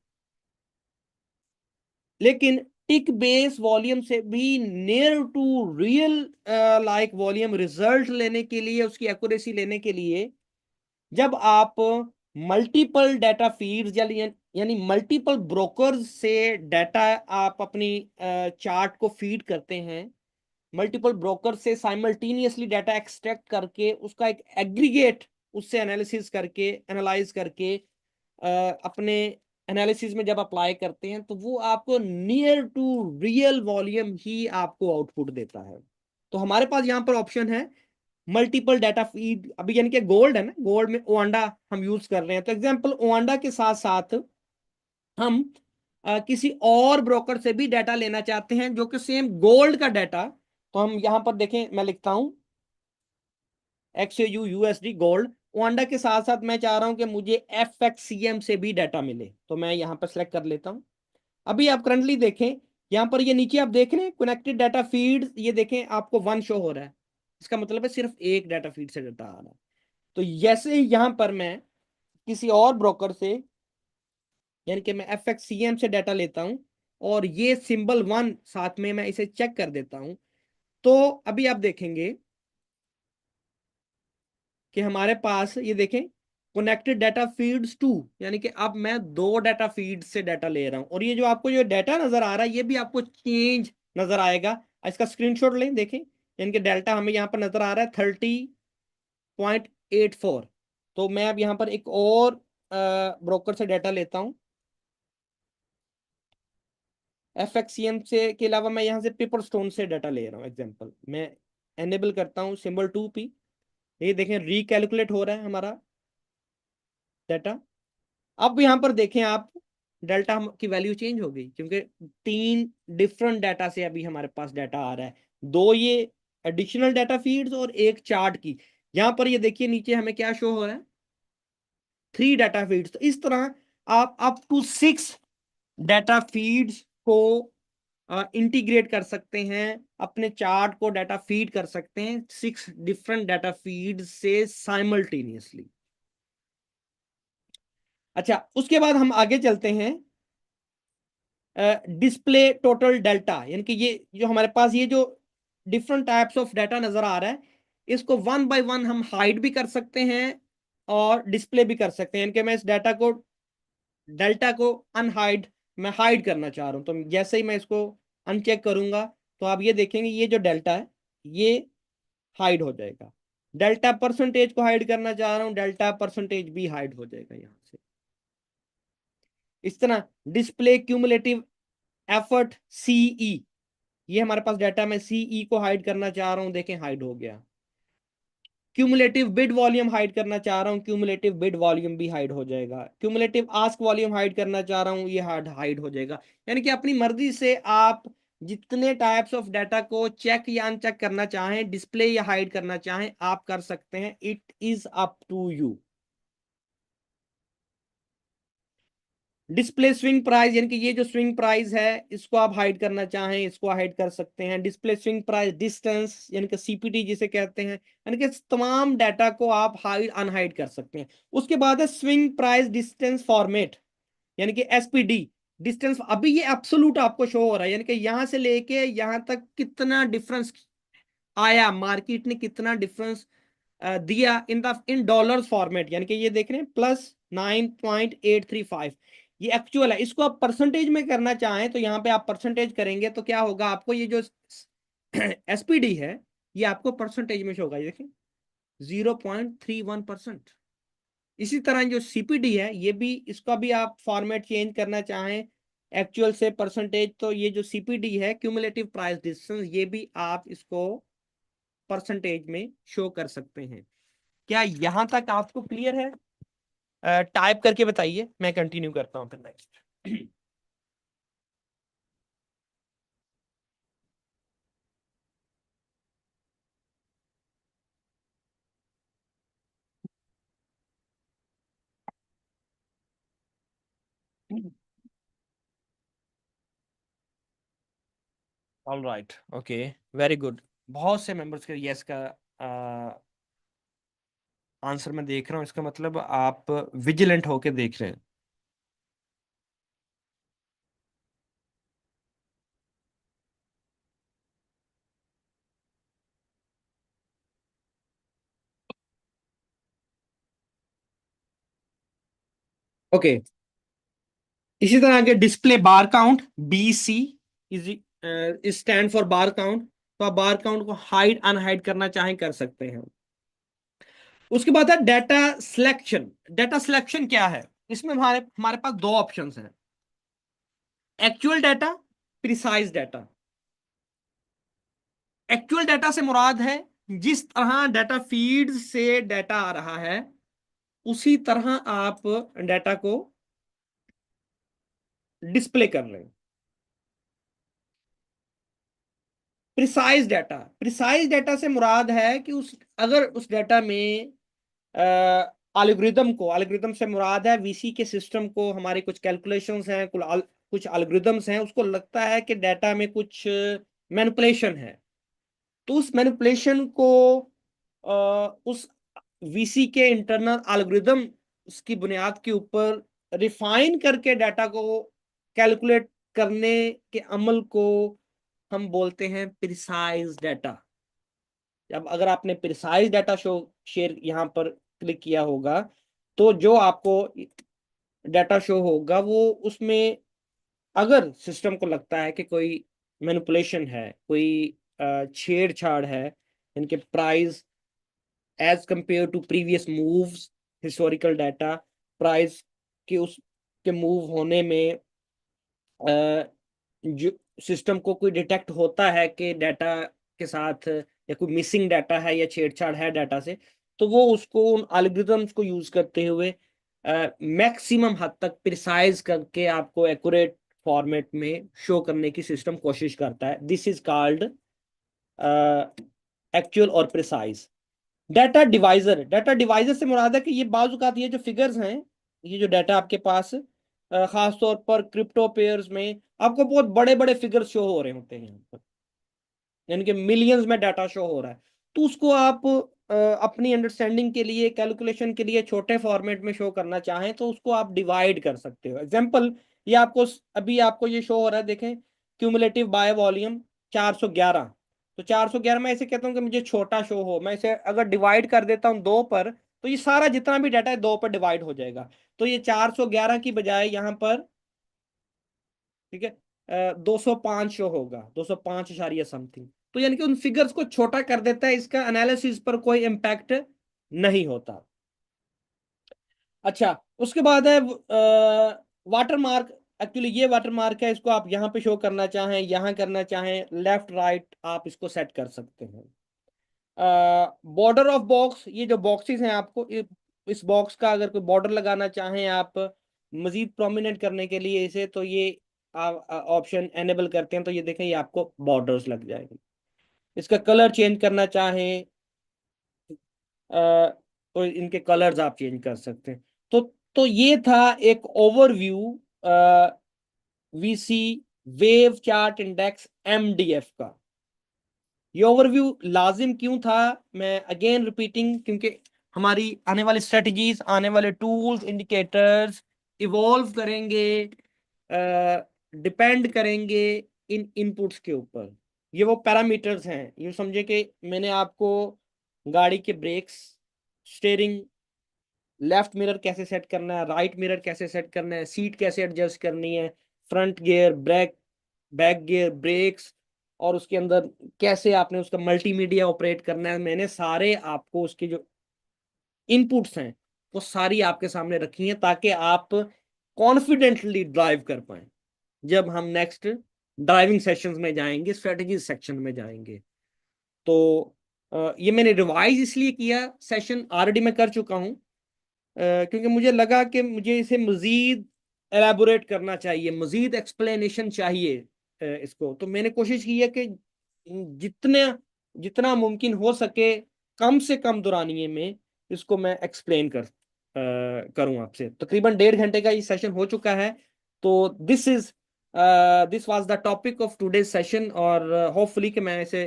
लेकिन टिक बेस वॉल्यूम से भी near to real like volume result लेने के लिए, उसकी एक्यूरेसी लेने के लिए, जब आप मल्टीपल डाटा फीड्स यानी मल्टीपल ब्रोकर्स से डाटा आप अपनी चार्ट को फीड करते हैं, मल्टीपल ब्रोकर से साइमल्टेनियसली डाटा एक्सट्रैक्ट करके उसका एक एग्रीगेट उससे एनालिसिस करके, एनालाइज करके अपने एनालिसिस में जब अप्लाई करते हैं, तो वो आपको नियर टू रियल वॉल्यूम ही आपको आउटपुट देता है। तो हमारे पास यहाँ पर ऑप्शन है मल्टीपल डाटा फीड। अभी यानी कि गोल्ड है ना, गोल्ड में ओआंडा हम यूज कर रहे हैं, तो एग्जांपल ओआंडा के साथ साथ हम किसी और ब्रोकर से भी डाटा लेना चाहते हैं जो कि सेम गोल्ड का डाटा, तो हम यहां पर देखें, मैं लिखता हूं XAU USD गोल्ड। ओआंडा के साथ साथ मैं चाह रहा हूं कि मुझे FXCM से भी डाटा मिले, तो मैं यहां पर सेलेक्ट कर लेता हूं। अभी आप करंटली देखें, यहां पर ये नीचे आप देख रहे हैं कनेक्टेड डाटा फीड, ये देखें आपको 1 शो हो रहा है। इसका मतलब है सिर्फ एक डाटा फीड से डाटा आ रहा है। तो जैसे ही यहां पर मैं किसी और ब्रोकर से, यानी कि मैं FXCM से डाटा लेता हूं और ये सिंबल 1 साथ में मैं इसे चेक कर देता हूं, तो अभी आप देखेंगे कि हमारे पास ये देखें कनेक्टेड डाटा फीड्स टू, यानी कि अब मैं 2 डाटा फीड से डाटा ले रहा हूं, और ये जो आपको जो डाटा नजर आ रहा है ये भी आपको चेंज नजर आएगा। इसका स्क्रीनशॉट लें, देखें, यानी कि डेल्टा हमें यहाँ पर नजर आ रहा है 30.84। तो मैं अब यहाँ पर एक और ब्रोकर से डाटा लेता हूँ, FXCM से के अलावा मैं यहाँ से पेपर स्टोन से डाटा ले रहा हूँ। एग्जाम्पल मैं एनेबल करता हूँ सिंबल 2P, ये देखें रिकैलकुलेट हो रहा है हमारा डाटा। अब यहां पर देखें आप, डेल्टा की वैल्यू चेंज हो गई, क्योंकि 3 डिफरेंट डाटा से अभी हमारे पास डाटा आ रहा है। 2 ये एडिशनल डाटा फीड्स और एक चार्ट की। यहां पर ये देखिए नीचे हमें क्या शो हो रहा है, 3 डाटा फीड्स। तो इस तरह आप अप टू 6 डाटा फीड्स को इंटीग्रेट कर सकते हैं, अपने चार्ट को डाटा फीड कर सकते हैं 6 डिफरेंट डाटा फीड से साइमल्टेनियसली। अच्छा, उसके बाद हम आगे चलते हैं, डिस्प्ले टोटल डेल्टा, यानी कि ये जो हमारे पास ये जो डिफरेंट टाइप्स ऑफ डाटा नजर आ रहा है, इसको 1 बाय 1 हम हाइड भी कर सकते हैं और डिस्प्ले भी कर सकते हैं, यानी कि मैं इस डेल्टा को अनहाइड, मैं हाइड करना चाह रहा हूं, तो जैसे ही मैं इसको अनचेक करूंगा तो आप ये देखेंगे ये जो डेल्टा है ये हाइड हो जाएगा। डेल्टा परसेंटेज को हाइड करना चाह रहा हूं, डेल्टा परसेंटेज भी हाइड हो जाएगा यहां से। इस तरह डिस्प्ले क्यूमुलेटिव एफर्ट सीई, ये हमारे पास डाटा में सीई को हाइड करना चाह रहा हूं, देखें हाइड हो गया। क्यूमुलेटिव बिड वॉल्यूम हाइड करना चाह रहा हूं, क्यूमुलेटिव बिड वॉल्यूम भी हाइड हो जाएगा। क्यूमुलेटिव आस्क वॉल्यूम हाइड करना चाह रहा हूं, ये हाइड हो जाएगा। यानी कि अपनी मर्जी से आप जितने टाइप्स ऑफ डाटा को चेक या अनचेक करना चाहें, डिस्प्ले या हाइड करना चाहें, आप कर सकते हैं। It is up to you. Display swing price, यानी कि ये जो स्विंग प्राइस है इसको आप हाइड करना चाहें इसको हाइड कर सकते हैं। डिस्प्ले स्विंग प्राइस डिस्टेंस, यानी कि सीपीटी जिसे कहते हैं, यानी कि तमाम डाटा को आप हाइड अनहाइड कर सकते हैं। उसके बाद है स्विंग प्राइस डिस्टेंस फॉर्मेट, यानी कि एसपीडी डिस्टेंस। अभी ये एब्सोल्यूट आपको शो हो रहा है, यानी कि यहां से लेके यहां तक कितना डिफरेंस आया, मार्केट ने कितना डिफरेंस दिया इन डॉलर्स फॉर्मेट, यानी कि ये देख रहे हैं +9.835, ये एक्चुअल है। इसको आप परसेंटेज में करना चाहें तो यहाँ पे आप परसेंटेज करेंगे तो क्या होगा, आपको ये जो एसपीडी है ये आपको परसेंटेज में शो होगा, ये देखिए 0.31%। इसी तरह जो सीपीडी है ये भी, इसका भी आप फॉर्मेट चेंज करना चाहें एक्चुअल से परसेंटेज, तो ये जो सीपीडी है क्यूमुलेटिव प्राइस डिस्टेंस, ये भी आप इसको परसेंटेज में शो कर सकते हैं। क्या यहां तक आपको क्लियर है? टाइप करके बताइए, मैं कंटिन्यू करता हूं फिर next. All right, okay, very good. बहुत से मेंबर्स के यस का आंसर मैं देख रहा हूँ, इसका मतलब आप विजिलेंट होके देख रहे हैं। ओके, इसी तरह आगे display bar count, BC is stand for bar count, तो आप बार काउंट को हाइड अनहाइड करना चाहें कर सकते हैं। उसके बाद है डाटा सिलेक्शन। डाटा सिलेक्शन क्या है? इसमें हमारे हमारे पास दो ऑप्शंस हैं, actual data, precise data. Actual data से मुराद है जिस तरह डाटा फीड से डाटा आ रहा है उसी तरह आप डाटा को डिस्प्ले कर रहे हैं। प्रिसाइज डाटा से मुराद है कि उस अगर उस डाटा में एल्गोरिदम से मुराद है वीसी के सिस्टम को, हमारे कुछ कैलकुलेशंस हैं, कुछ एल्गोरिदम्स हैं, उसको लगता है कि डाटा में कुछ मैनिपुलेशन है, तो उस मैनिपुलेशन को उस वीसी के इंटरनल एल्गोरिदम उसकी बुनियाद के ऊपर रिफाइन करके डाटा को कैलकुलेट करने के अमल को हम बोलते हैं प्रिसाइज डाटा। अब अगर आपने प्रिसाइज डाटा शो शेयर यहाँ पर क्लिक किया होगा तो जो आपको डाटा शो होगा वो उसमें अगर सिस्टम को लगता है कि कोई मैनिपुलेशन है, कोई छेड़छाड़ है, इनके price as compare to previous moves, historical data price के उस के मूव होने में जो सिस्टम को कोई डिटेक्ट होता है कि डाटा के साथ या कोई मिसिंग डाटा है या छेड़छाड़ है डाटा से, तो वो उसको उन एल्गोरिथम्स को यूज करते हुए मैक्सिमम हद तक प्रिसाइज करके आपको एक्यूरेट फॉर्मेट में शो करने की सिस्टम कोशिश करता है। दिस इज कॉल्ड एक्चुअल और प्रिसाइज। डाटा डिवाइजर से मुराद है कि ये बाजू का ये जो फिगर्स हैं, ये जो डाटा आपके पास खास तौर पर क्रिप्टो पेयर्स में आपको बहुत बड़े बड़े फिगर्स शो हो रहे होते हैं यहाँ पर, यानी कि मिलियंस में डाटा शो हो रहा है, तो उसको आप अपनी अंडरस्टैंडिंग के लिए, कैलकुलेशन के लिए छोटे फॉर्मेट में शो करना चाहें तो उसको आप डिवाइड कर सकते हो। एग्जांपल, ये आपको अभी आपको ये शो हो रहा है, देखें क्यूमुलेटिव बाय वॉल्यूम 411, तो 411 मैं इसे कहता हूँ कि मुझे छोटा शो हो, मैं इसे अगर डिवाइड कर देता हूँ दो पर तो ये सारा जितना भी डाटा है 2 पर डिवाइड हो जाएगा। तो ये 411 की बजाय यहाँ पर, ठीक है, 205 शो होगा, 205 समथिंग। तो यानी कि उन फिगर्स को छोटा कर देता है, इसका एनालिसिस पर कोई इम्पैक्ट नहीं होता। अच्छा, उसके बाद है वाटर मार्क। एक्चुअली ये वाटर मार्क है, इसको आप यहाँ पे शो करना चाहें, यहाँ करना चाहें, लेफ्ट राइट आप इसको सेट कर सकते हैं। बॉर्डर ऑफ बॉक्स, ये जो बॉक्सेस हैं आपको इस बॉक्स का अगर कोई बॉर्डर लगाना चाहें आप मजीद प्रोमिनेंट करने के लिए इसे, तो ये ऑप्शन एनेबल करते हैं, तो ये देखें, ये आपको बॉर्डर्स लग जाएंगे। इसका कलर चेंज करना चाहें तो इनके कलर्स आप चेंज कर सकते हैं। तो ये था एक overview VC wave chart index MDF का। ये ओवरव्यू लाजिम क्यों था, मैं अगेन रिपीटिंग, क्योंकि हमारी आने वाली स्ट्रेटजीज, आने वाले टूल्स, इंडिकेटर्स इवॉल्व करेंगे, डिपेंड करेंगे इन इनपुट्स के ऊपर। ये वो पैरामीटर्स हैं, ये समझे कि मैंने आपको गाड़ी के ब्रेक्स, स्टीयरिंग, लेफ्ट मिरर कैसे सेट करना है, राइट मिरर कैसे सेट करना है, सीट कैसे एडजस्ट करनी है, front gear, brake, back gear, brakes, और उसके अंदर कैसे आपने उसका मल्टीमीडिया ऑपरेट करना है, मैंने सारे आपको उसके जो इनपुट्स हैं वो सारी आपके सामने रखी हैं, ताकि आप कॉन्फिडेंटली ड्राइव कर पाए जब हम नेक्स्ट ड्राइविंग सेशंस में जाएंगे, स्ट्रेटजी सेक्शन में जाएंगे। तो ये मैंने रिवाइज इसलिए किया, सेशन ऑलरेडी मैं कर चुका हूं, क्योंकि मुझे लगा कि मुझे इसे मजीद एलैबोरेट करना चाहिए, मजीद एक्सप्लेनेशन चाहिए इसको। तो मैंने कोशिश की है कि जितने जितना मुमकिन हो सके कम से कम दुरानिये में इसको मैं एक्सप्लेन करूं आपसे। तकरीबन 1.5 घंटे का ये सेशन हो चुका है। तो this was the topic of today session, और होपफुली कि मैं इसे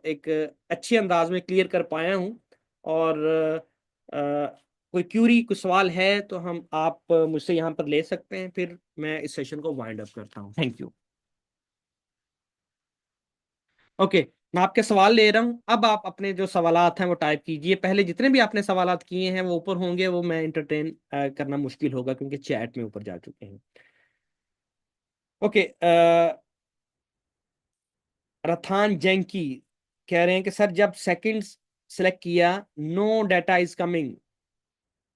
एक अच्छे अंदाज में क्लियर कर पाया हूं। और कोई क्यूरी, कोई सवाल है तो हम आप मुझसे यहाँ पर ले सकते हैं, फिर मैं इस सेशन को वाइंड अप करता हूँ। Thank you. ओके, मैं आपके सवाल ले रहा हूँ, अब आप अपने जो सवालात हैं वो टाइप कीजिए। पहले जितने भी आपने सवालात किए हैं वो ऊपर होंगे, वो मैं इंटरटेन करना मुश्किल होगा क्योंकि चैट में ऊपर जा चुके हैं। ओके, रथान जैंकी कह रहे हैं कि सर जब सेकंड्स सेलेक्ट किया, no data is coming,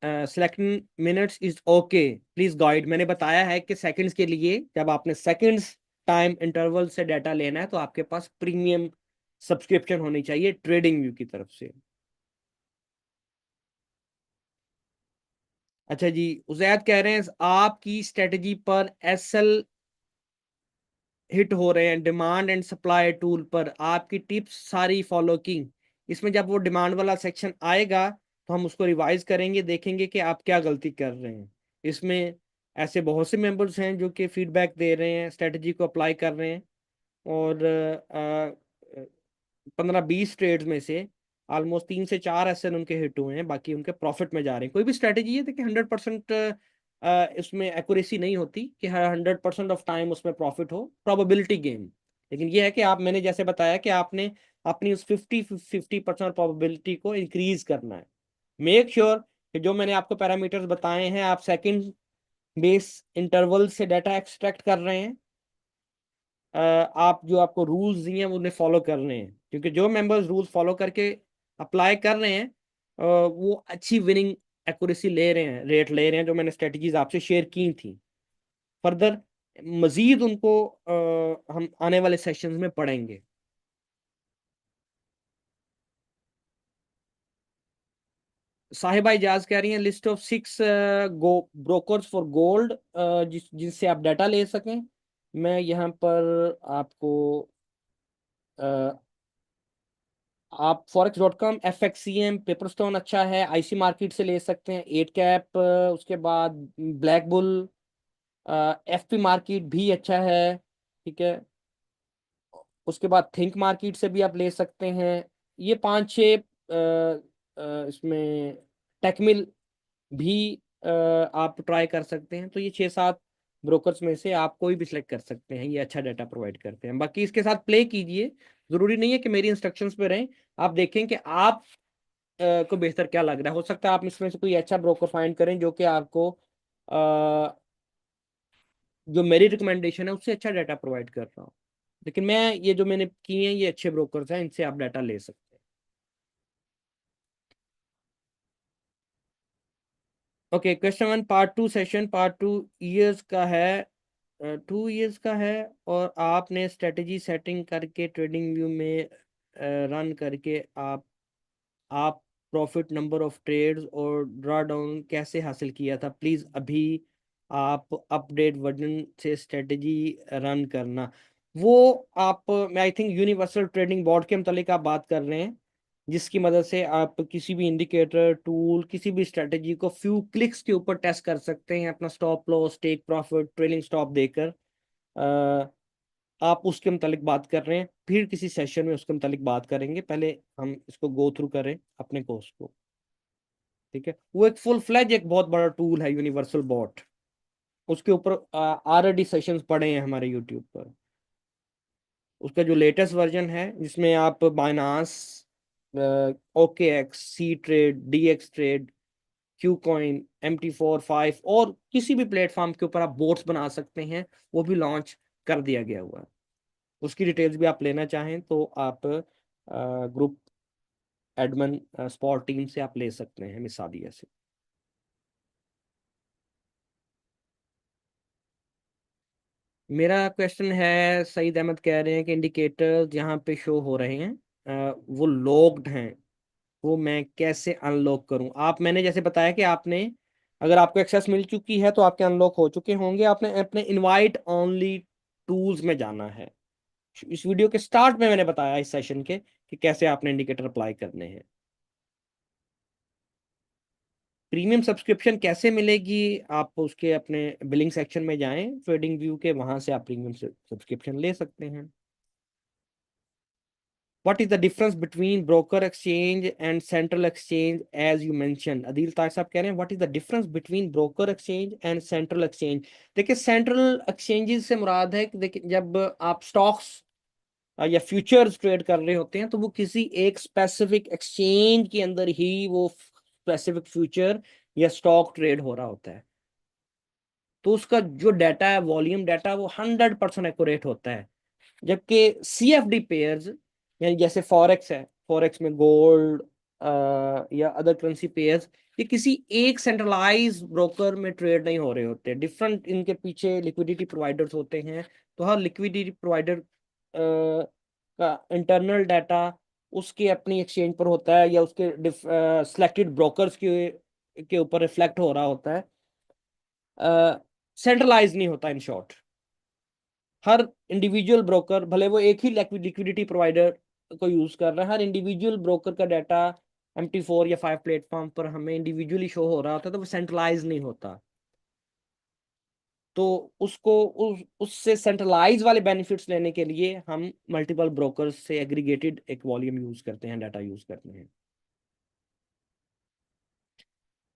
selecting minutes is okay, please guide. मैंने बताया है कि सेकंड्स के लिए जब आपने सेकंड्स टाइम इंटरवल से डाटा लेना है तो आपके पास प्रीमियम सब्सक्रिप्शन होनी चाहिए ट्रेडिंग व्यू की तरफ से। अच्छा जी, उजैद कह रहे हैं आपकी स्ट्रेटजी पर एसएल हिट हो रहे हैं, डिमांड एंड सप्लाई टूल पर आपकी टिप्स सारी फॉलो की। इसमें जब वो डिमांड वाला सेक्शन आएगा तो हम उसको रिवाइज करेंगे, देखेंगे कि आप क्या गलती कर रहे हैं। इसमें ऐसे बहुत से मेंबर्स हैं जो कि फीडबैक दे रहे हैं, स्ट्रेटजी को अप्लाई कर रहे हैं, और 15-20 ट्रेड्स में से ऑलमोस्ट 3 से 4 एसएन उनके हिट हुए हैं, बाकी उनके प्रॉफिट में जा रहे हैं। कोई भी स्ट्रेटजी है देखिए 100% इसमें एक्यूरेसी नहीं होती कि हर 100% ऑफ टाइम उसमें प्रॉफिट हो, प्रोबेबिलिटी गेम। लेकिन ये है कि आप, मैंने जैसे बताया कि आपने अपनी उस 50% प्रोबेबिलिटी को इंक्रीज करना है। मेक श्योर कि जो मैंने आपको पैरामीटर्स बताए हैं आप सेकंड बेस इंटरवल से डाटा एक्सट्रैक्ट कर रहे हैं, आप जो आपको रूल्स दिए हैं वो उन्हें फॉलो कर रहे हैं, क्योंकि जो मेंबर्स रूल्स फॉलो करके अप्लाई कर रहे हैं वो अच्छी विनिंग एक्यूरेसी ले रहे हैं, रेट ले रहे हैं, जो मैंने स्ट्रेटजीज आपसे शेयर की थी। फर्दर मजीद उनको हम आने वाले सेशंस में पढ़ेंगे। साहिबा इजाज कह रही हैं list of 6 go brokers for gold जिनसे आप डाटा ले सकें। मैं यहाँ पर आपको आप forex.com, FXCM, पेपरस्टोन अच्छा है, आईसी मार्केट से ले सकते हैं, 8 कैप, उसके बाद ब्लैक बुल, एफपी मार्केट भी अच्छा है, ठीक है। उसके बाद थिंक मार्केट से भी आप ले सकते हैं। ये 5-6 इसमें टेकमिल भी आप ट्राई कर सकते हैं। तो ये 6-7 ब्रोकर्स में से आप कोई भी सिलेक्ट कर सकते हैं, ये अच्छा डाटा प्रोवाइड करते हैं। बाकी इसके साथ प्ले कीजिए, जरूरी नहीं है कि मेरी इंस्ट्रक्शंस पे रहें। आप देखें कि आप को बेहतर क्या लग रहा है? हो सकता है आप इसमें से कोई अच्छा ब्रोकर फाइंड करें जो कि आपको जो मेरी रिकमेंडेशन है उससे अच्छा डाटा प्रोवाइड कर रहा हूँ। लेकिन मैं ये जो मैंने किए हैं ये अच्छे ब्रोकर्स हैं, इनसे आप डाटा ले सकते हैं। Okay, question one part two session part two years का है, 2 इयर्स का है। और आपने स्ट्रेटेजी सेटिंग करके ट्रेडिंग व्यू में रन करके आप प्रॉफिट नंबर ऑफ ट्रेड्स और ड्रा डाउन कैसे हासिल किया था? प्लीज अभी आप अपडेट वर्जन से स्ट्रेटेजी रन करना। वो आप, मैं I think universal trading board के मतलब आप बात कर रहे हैं, जिसकी मदद से आप किसी भी इंडिकेटर टूल किसी भी स्ट्रेटेजी को फ्यू क्लिक्स के ऊपर टेस्ट कर सकते हैं अपना stop loss, take profit, trailing stop देकर। आप उसके मुतालिक बात कर रहे हैं, फिर किसी सेशन में उसके मुतालिक बात करेंगे। पहले हम इसको गो थ्रू करें अपने कोर्स को। ठीक है, वो एक फुल फ्लैज एक बहुत बड़ा टूल है यूनिवर्सल बॉट। उसके ऊपर ऑलरेडी सेशंस पड़े हैं हमारे यूट्यूब पर। उसका जो लेटेस्ट वर्जन है जिसमें आप Binance, OKX, C trade, D X trade, Q coin, MT4 5 और किसी भी प्लेटफॉर्म के ऊपर आप बोट्स बना सकते हैं, वो भी लॉन्च कर दिया गया हुआ है। उसकी डिटेल्स भी आप लेना चाहें तो आप ग्रुप एडमिन स्पॉट टीम से आप ले सकते हैं मिसालिया से। मेरा क्वेश्चन है, सईद अहमद कह रहे हैं कि इंडिकेटर्स यहाँ पे शो हो रहे हैं, वो लॉक्ड हैं, वो मैं कैसे अनलॉक करूं? आप, मैंने जैसे बताया कि आपने, अगर आपको एक्सेस मिल चुकी है तो आपके अनलॉक हो चुके होंगे। आपने अपने इनवाइट ओनली टूल्स में जाना है। इस वीडियो के स्टार्ट में मैंने बताया इस सेशन के कि कैसे आपने इंडिकेटर अप्लाई करने हैं। प्रीमियम सब्सक्रिप्शन कैसे मिलेगी? आप उसके अपने बिलिंग सेक्शन में जाएं ट्रेडिंग व्यू के, वहां से आप प्रीमियम सब्सक्रिप्शन ले सकते हैं। What is the difference between broker exchange and central exchange as you mentioned? Adeel ताज साहब कह रहे हैं what is the difference between broker exchange and central exchange? देखिए, सेंट्रल एक्सचेंजेस से मुराद है कि देखिए, जब आप स्टॉक्स या फ्यूचर्स ट्रेड कर रहे होते हैं तो वो किसी एक स्पेसिफिक एक्सचेंज के अंदर ही वो स्पेसिफिक फ्यूचर या स्टॉक ट्रेड हो रहा होता है। तो उसका जो डाटा है, वॉल्यूम डाटा, वो 100% एक्यूरेट होता है। जबकि CFD पेयर्स, यानी जैसे फॉरेक्स है, फॉरेक्स में गोल्ड या अदर करेंसी पेयर्स, ये किसी एक सेंट्रलाइज ब्रोकर में ट्रेड नहीं हो रहे होते, डिफरेंट इनके पीछे लिक्विडिटी प्रोवाइडर्स होते हैं। तो हर लिक्विडिटी प्रोवाइडर का इंटरनल डाटा उसके अपनी एक्सचेंज पर होता है या उसके सिलेक्टेड ब्रोकर्स के ऊपर रिफ्लेक्ट हो रहा होता है, सेंट्रलाइज नहीं होता। In short, her individual broker, भले वो एक ही लिक्विडिटी प्रोवाइडर को यूज कर रहा है, हर इंडिविजुअल ब्रोकर का डाटा MT4 या 5 प्लेटफॉर्म पर हमें इंडिविजुअली शो हो रहा होता है, तो वो सेंट्रलाइज नहीं होता। तो उससे सेंट्रलाइज वाले बेनिफिट्स लेने के लिए हम मल्टीपल ब्रोकर्स से एग्रीगेटेड एक वॉल्यूम यूज करते हैं, डाटा यूज करते हैं।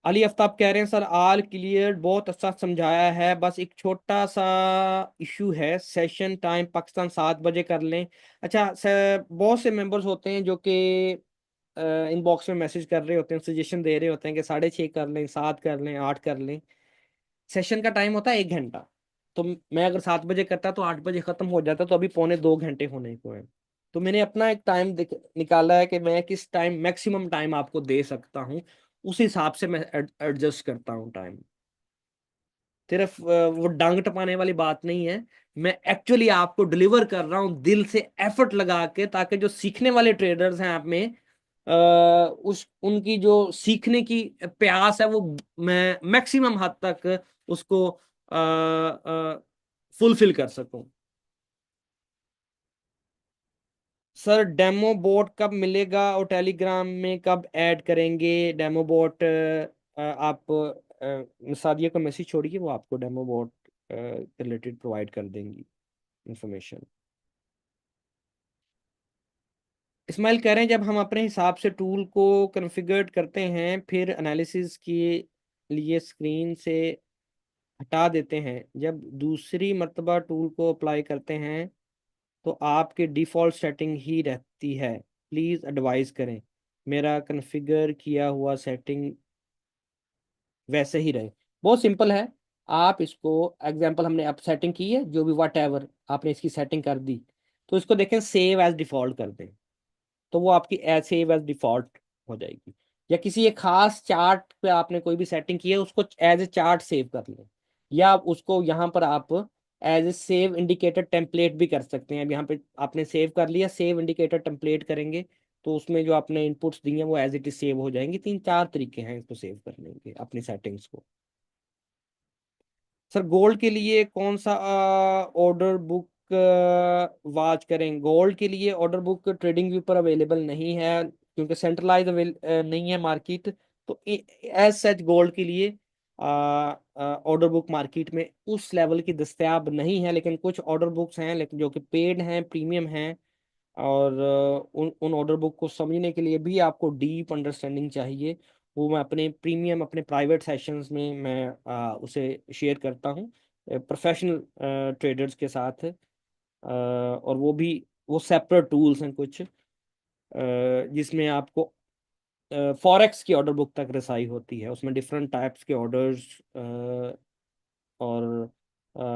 अली आफ्ताब कह रहे हैं सर ऑल क्लियर, बहुत अच्छा समझाया है, बस एक छोटा सा इशू है, सेशन टाइम पाकिस्तान 7 बजे कर लें। अच्छा सर, बहुत से मेंबर्स होते हैं जो कि इनबॉक्स में मैसेज कर रहे होते हैं, सजेशन दे रहे होते हैं कि 6:30 कर लें, 7 कर लें, 8 कर लें। सेशन का टाइम होता है 1 घंटा। तो मैं अगर 7 बजे करता तो 8 बजे खत्म हो जाता, तो अभी पौने 2 घंटे होने को है। तो मैंने अपना एक टाइम निकाला है कि मैं किस टाइम मैक्सिमम टाइम आपको दे सकता हूँ, उस हिसाब से मैं एडजस्ट करता हूँ टाइम। सिर्फ वो डांग टपाने वाली बात नहीं है, मैं एक्चुअली आपको डिलीवर कर रहा हूँ दिल से एफर्ट लगा के, ताकि जो सीखने वाले ट्रेडर्स हैं आप में, उस उनकी जो सीखने की प्यास है वो मैं मैक्सिमम हद तक उसको फुलफिल कर सकूं। सर डेमो बोट कब मिलेगा और टेलीग्राम में कब ऐड करेंगे? डेमो बोट आप सादिया को मैसेज छोड़िए, वो आपको डेमो बोट रिलेटेड प्रोवाइड कर देंगी इंफॉर्मेशन। इस्माइल कह रहे हैं जब हम अपने हिसाब से टूल को कॉन्फ़िगर करते हैं फिर एनालिसिस के लिए स्क्रीन से हटा देते हैं, जब दूसरी मर्तबा टूल को अप्लाई करते हैं तो आपके डिफ़ॉल्ट सेटिंग ही रहती है, प्लीज़ एडवाइस करें। मेरा कॉन्फ़िगर किया हुआ सेटिंग वैसे ही रहे। बहुत सिंपल है। आप इसको, एग्जांपल हमने अब सेटिंग की है, जो भी वट एवर आपने इसकी सेटिंग कर दी, तो इसको देखें सेव एज डिफॉल्ट कर दें, तो वो आपकी एज सेव एज डिफॉल्ट हो जाएगी। या किसी एक खास चार्ट पे आपने कोई भी सेटिंग की है, उसको एज ए चार्ट सेव कर लें। या आप उसको यहाँ पर आप as a save indicator template भी कर सकते हैं। अब यहाँ पे आपने सेव कर लिया, सेव इंडिकेटर टेम्पलेट करेंगे तो उसमें जो आपने इनपुट्स दी हैं वो एज इट इज सेव हो जाएंगी। 3-4 तरीके हैं इसको सेव करने के अपनी सेटिंग्स को। सर गोल्ड के लिए कौन सा ऑर्डर बुक वाच करें? गोल्ड के लिए ऑर्डर बुक ट्रेडिंग व्यू पर अवेलेबल नहीं है, क्योंकि सेंट्रलाइज नहीं है मार्केट। तो एज सच गोल्ड के लिए ऑर्डर बुक मार्केट में उस लेवल की दस्तयाब नहीं है, लेकिन कुछ ऑर्डर बुक्स हैं लेकिन जो कि पेड हैं, प्रीमियम हैं। और उन उन ऑर्डर बुक को समझने के लिए भी आपको डीप अंडरस्टैंडिंग चाहिए। वो मैं अपने प्रीमियम, अपने प्राइवेट सेशंस में मैं उसे शेयर करता हूँ प्रोफेशनल ट्रेडर्स के साथ। और वो भी, वो सेपरेट टूल्स हैं कुछ, जिसमें आपको फॉरेक्स की ऑर्डर बुक तक रसाई होती है। उसमें डिफरेंट टाइप्स के ऑर्डर्स और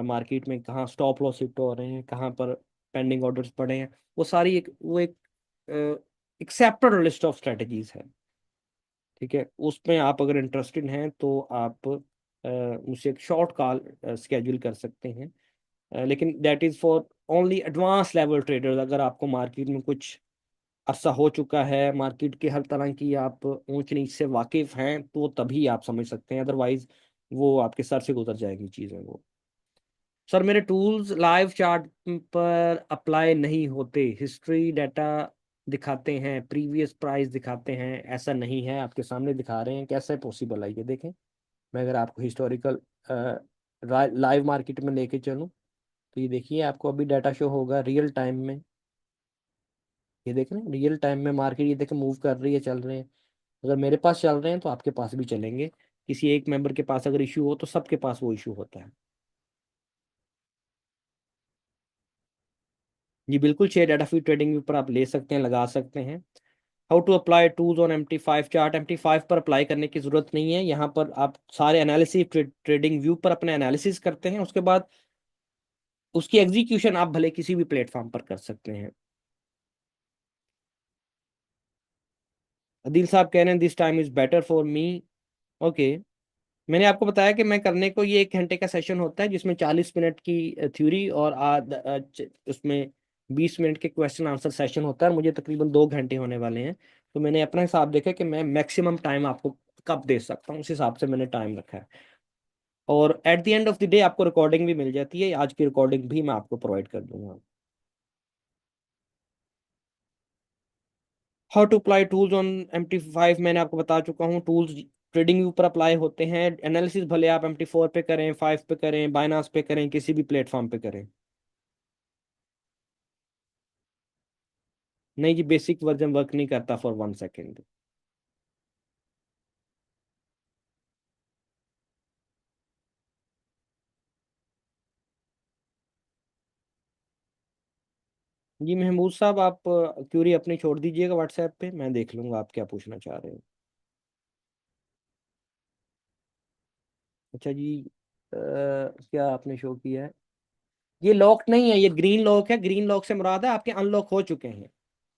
मार्केट में कहाँ स्टॉप लॉस हिट हो रहे हैं, कहाँ पर पेंडिंग ऑर्डर्स पड़े हैं, वो सारी एक सेपरेट लिस्ट ऑफ स्ट्रेटजीज है। ठीक है, उसमें आप अगर इंटरेस्टेड हैं तो आप मुझसे एक शॉर्ट कॉल स्केड्यूल कर सकते हैं। लेकिन that is for only advance level traders. अगर आपको मार्केट में कुछ अरसा हो चुका है, मार्केट के हर तरह की आप ऊंच नीच से वाकिफ हैं, तो तभी आप समझ सकते हैं, अदरवाइज वो आपके सर से गुजर जाएगी चीज़ें वो। सर मेरे टूल्स लाइव चार्ट पर अप्लाई नहीं होते, हिस्ट्री डाटा दिखाते हैं, प्रीवियस प्राइस दिखाते हैं। ऐसा नहीं है, आपके सामने दिखा रहे हैं, कैसे पॉसिबल है ये देखें। मैं अगर आपको हिस्टोरिकल लाइव मार्केट में लेके चलूँ, तो ये देखिए आपको अभी डाटा शो होगा रियल टाइम में। ये देख रहे हैं रियल टाइम में मार्केट, ये देखें मूव कर रही है, चल रहे हैं। अगर मेरे पास चल रहे हैं तो आपके पास भी चलेंगे। किसी एक मेंबर के पास अगर इशू हो तो सबके पास वो इशू होता है। जी बिल्कुल, शेयर डाटा फीड ट्रेडिंग पर आप ले सकते हैं, लगा सकते हैं। How to apply tools on MT5 चार्ट? MT5 पर अप्लाई करने की जरूरत नहीं है। यहाँ पर आप सारे एनालिसिस ट्रेडिंग व्यू पर अपने एनालिसिस करते हैं, उसके बाद उसकी एग्जीक्यूशन आप भले किसी भी प्लेटफॉर्म पर कर सकते हैं। अदिल साहब कह रहे हैं this time is better for me. Okay, मैंने आपको बताया कि मैं करने को, ये 1 घंटे का सेशन होता है जिसमें 40 मिनट की थ्योरी और उसमें 20 मिनट के क्वेश्चन आंसर सेशन होता है, और मुझे तकरीबन 2 घंटे होने वाले हैं। तो मैंने अपना हिसाब देखा कि मैं मैक्सिमम टाइम आपको कब दे सकता हूँ, उस हिसाब से मैंने टाइम रखा है। और at the end of the day आपको रिकॉर्डिंग भी मिल जाती है, आज की रिकॉर्डिंग भी मैं आपको प्रोवाइड कर दूंगा। How to apply tools on MT5 मैंने आपको बता चुका हूँ। टूल्स ट्रेडिंग व्यू पर अप्लाई होते हैं। एनालिसिस भले आप MT4 पे करें, 5 पे करें, बाइनास पे करें, किसी भी प्लेटफॉर्म पे करें। नहीं जी, बेसिक वर्जन वर्क नहीं करता फॉर 1 सेकेंड। जी महमूद साहब, आप क्यूरी अपनी छोड़ दीजिएगा व्हाट्सएप पे, मैं देख लूंगा आप क्या पूछना चाह रहे हैं। अच्छा जी, क्या आपने शो किया है? ये लॉक नहीं है, ये ग्रीन लॉक है। ग्रीन लॉक से मुराद है आपके अनलॉक हो चुके हैं।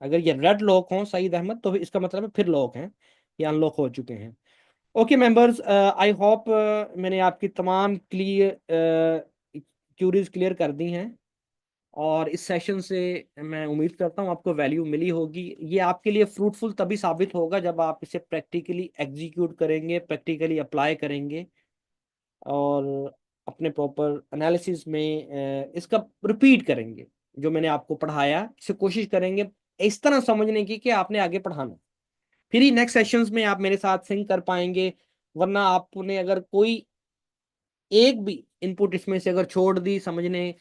अगर ये रेड लॉक हो सईद अहमद, तो इसका मतलब है फिर लॉक हैं, ये अनलॉक हो चुके हैं। ओके मेंबर्स, आई होप मैंने आपकी तमाम क्लियर क्यूरीज क्लियर कर दी हैं। और इस सेशन से मैं उम्मीद करता हूँ आपको वैल्यू मिली होगी। ये आपके लिए फ्रूटफुल तभी साबित होगा जब आप इसे प्रैक्टिकली एग्जीक्यूट करेंगे, प्रैक्टिकली अप्लाई करेंगे, और अपने प्रॉपर एनालिसिस में इसका रिपीट करेंगे। जो मैंने आपको पढ़ाया इसे कोशिश करेंगे इस तरह समझने की कि आपने आगे पढ़ाना, फिर ही नेक्स्ट सेशंस में आप मेरे साथ सिंक कर पाएंगे। वरना आपने अगर कोई एक भी इनपुट इसमें से अगर छोड़ दी समझने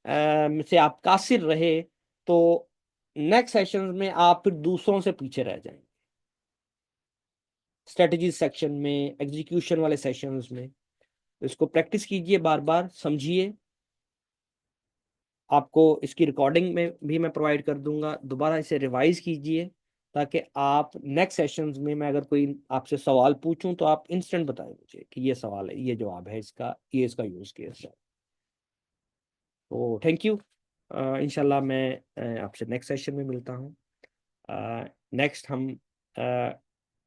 से आप कासिर रहे, तो नेक्स्ट सेशन में आप फिर दूसरों से पीछे रह जाएंगे, स्ट्रेटजी सेक्शन में, एग्जीक्यूशन वाले सेशंस में। तो इसको प्रैक्टिस कीजिए, बार बार समझिए। आपको इसकी रिकॉर्डिंग में भी मैं प्रोवाइड कर दूंगा, दोबारा इसे रिवाइज कीजिए। ताकि आप नेक्स्ट सेशंस में मैं अगर कोई आपसे सवाल पूछूं तो आप इंस्टेंट बताएं मुझे कि ये सवाल है, ये जवाब है इसका, ये इसका यूज केस है। तो थैंक यू। इंशाल्लाह मैं आपसे नेक्स्ट सेशन में मिलता हूँ। नेक्स्ट हम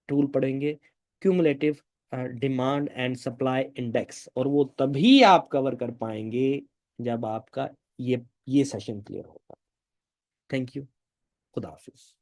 टूल पढ़ेंगे cumulative demand and supply index, और वो तभी आप कवर कर पाएंगे जब आपका ये सेशन क्लियर होगा। Thank you. खुदा हाफिज।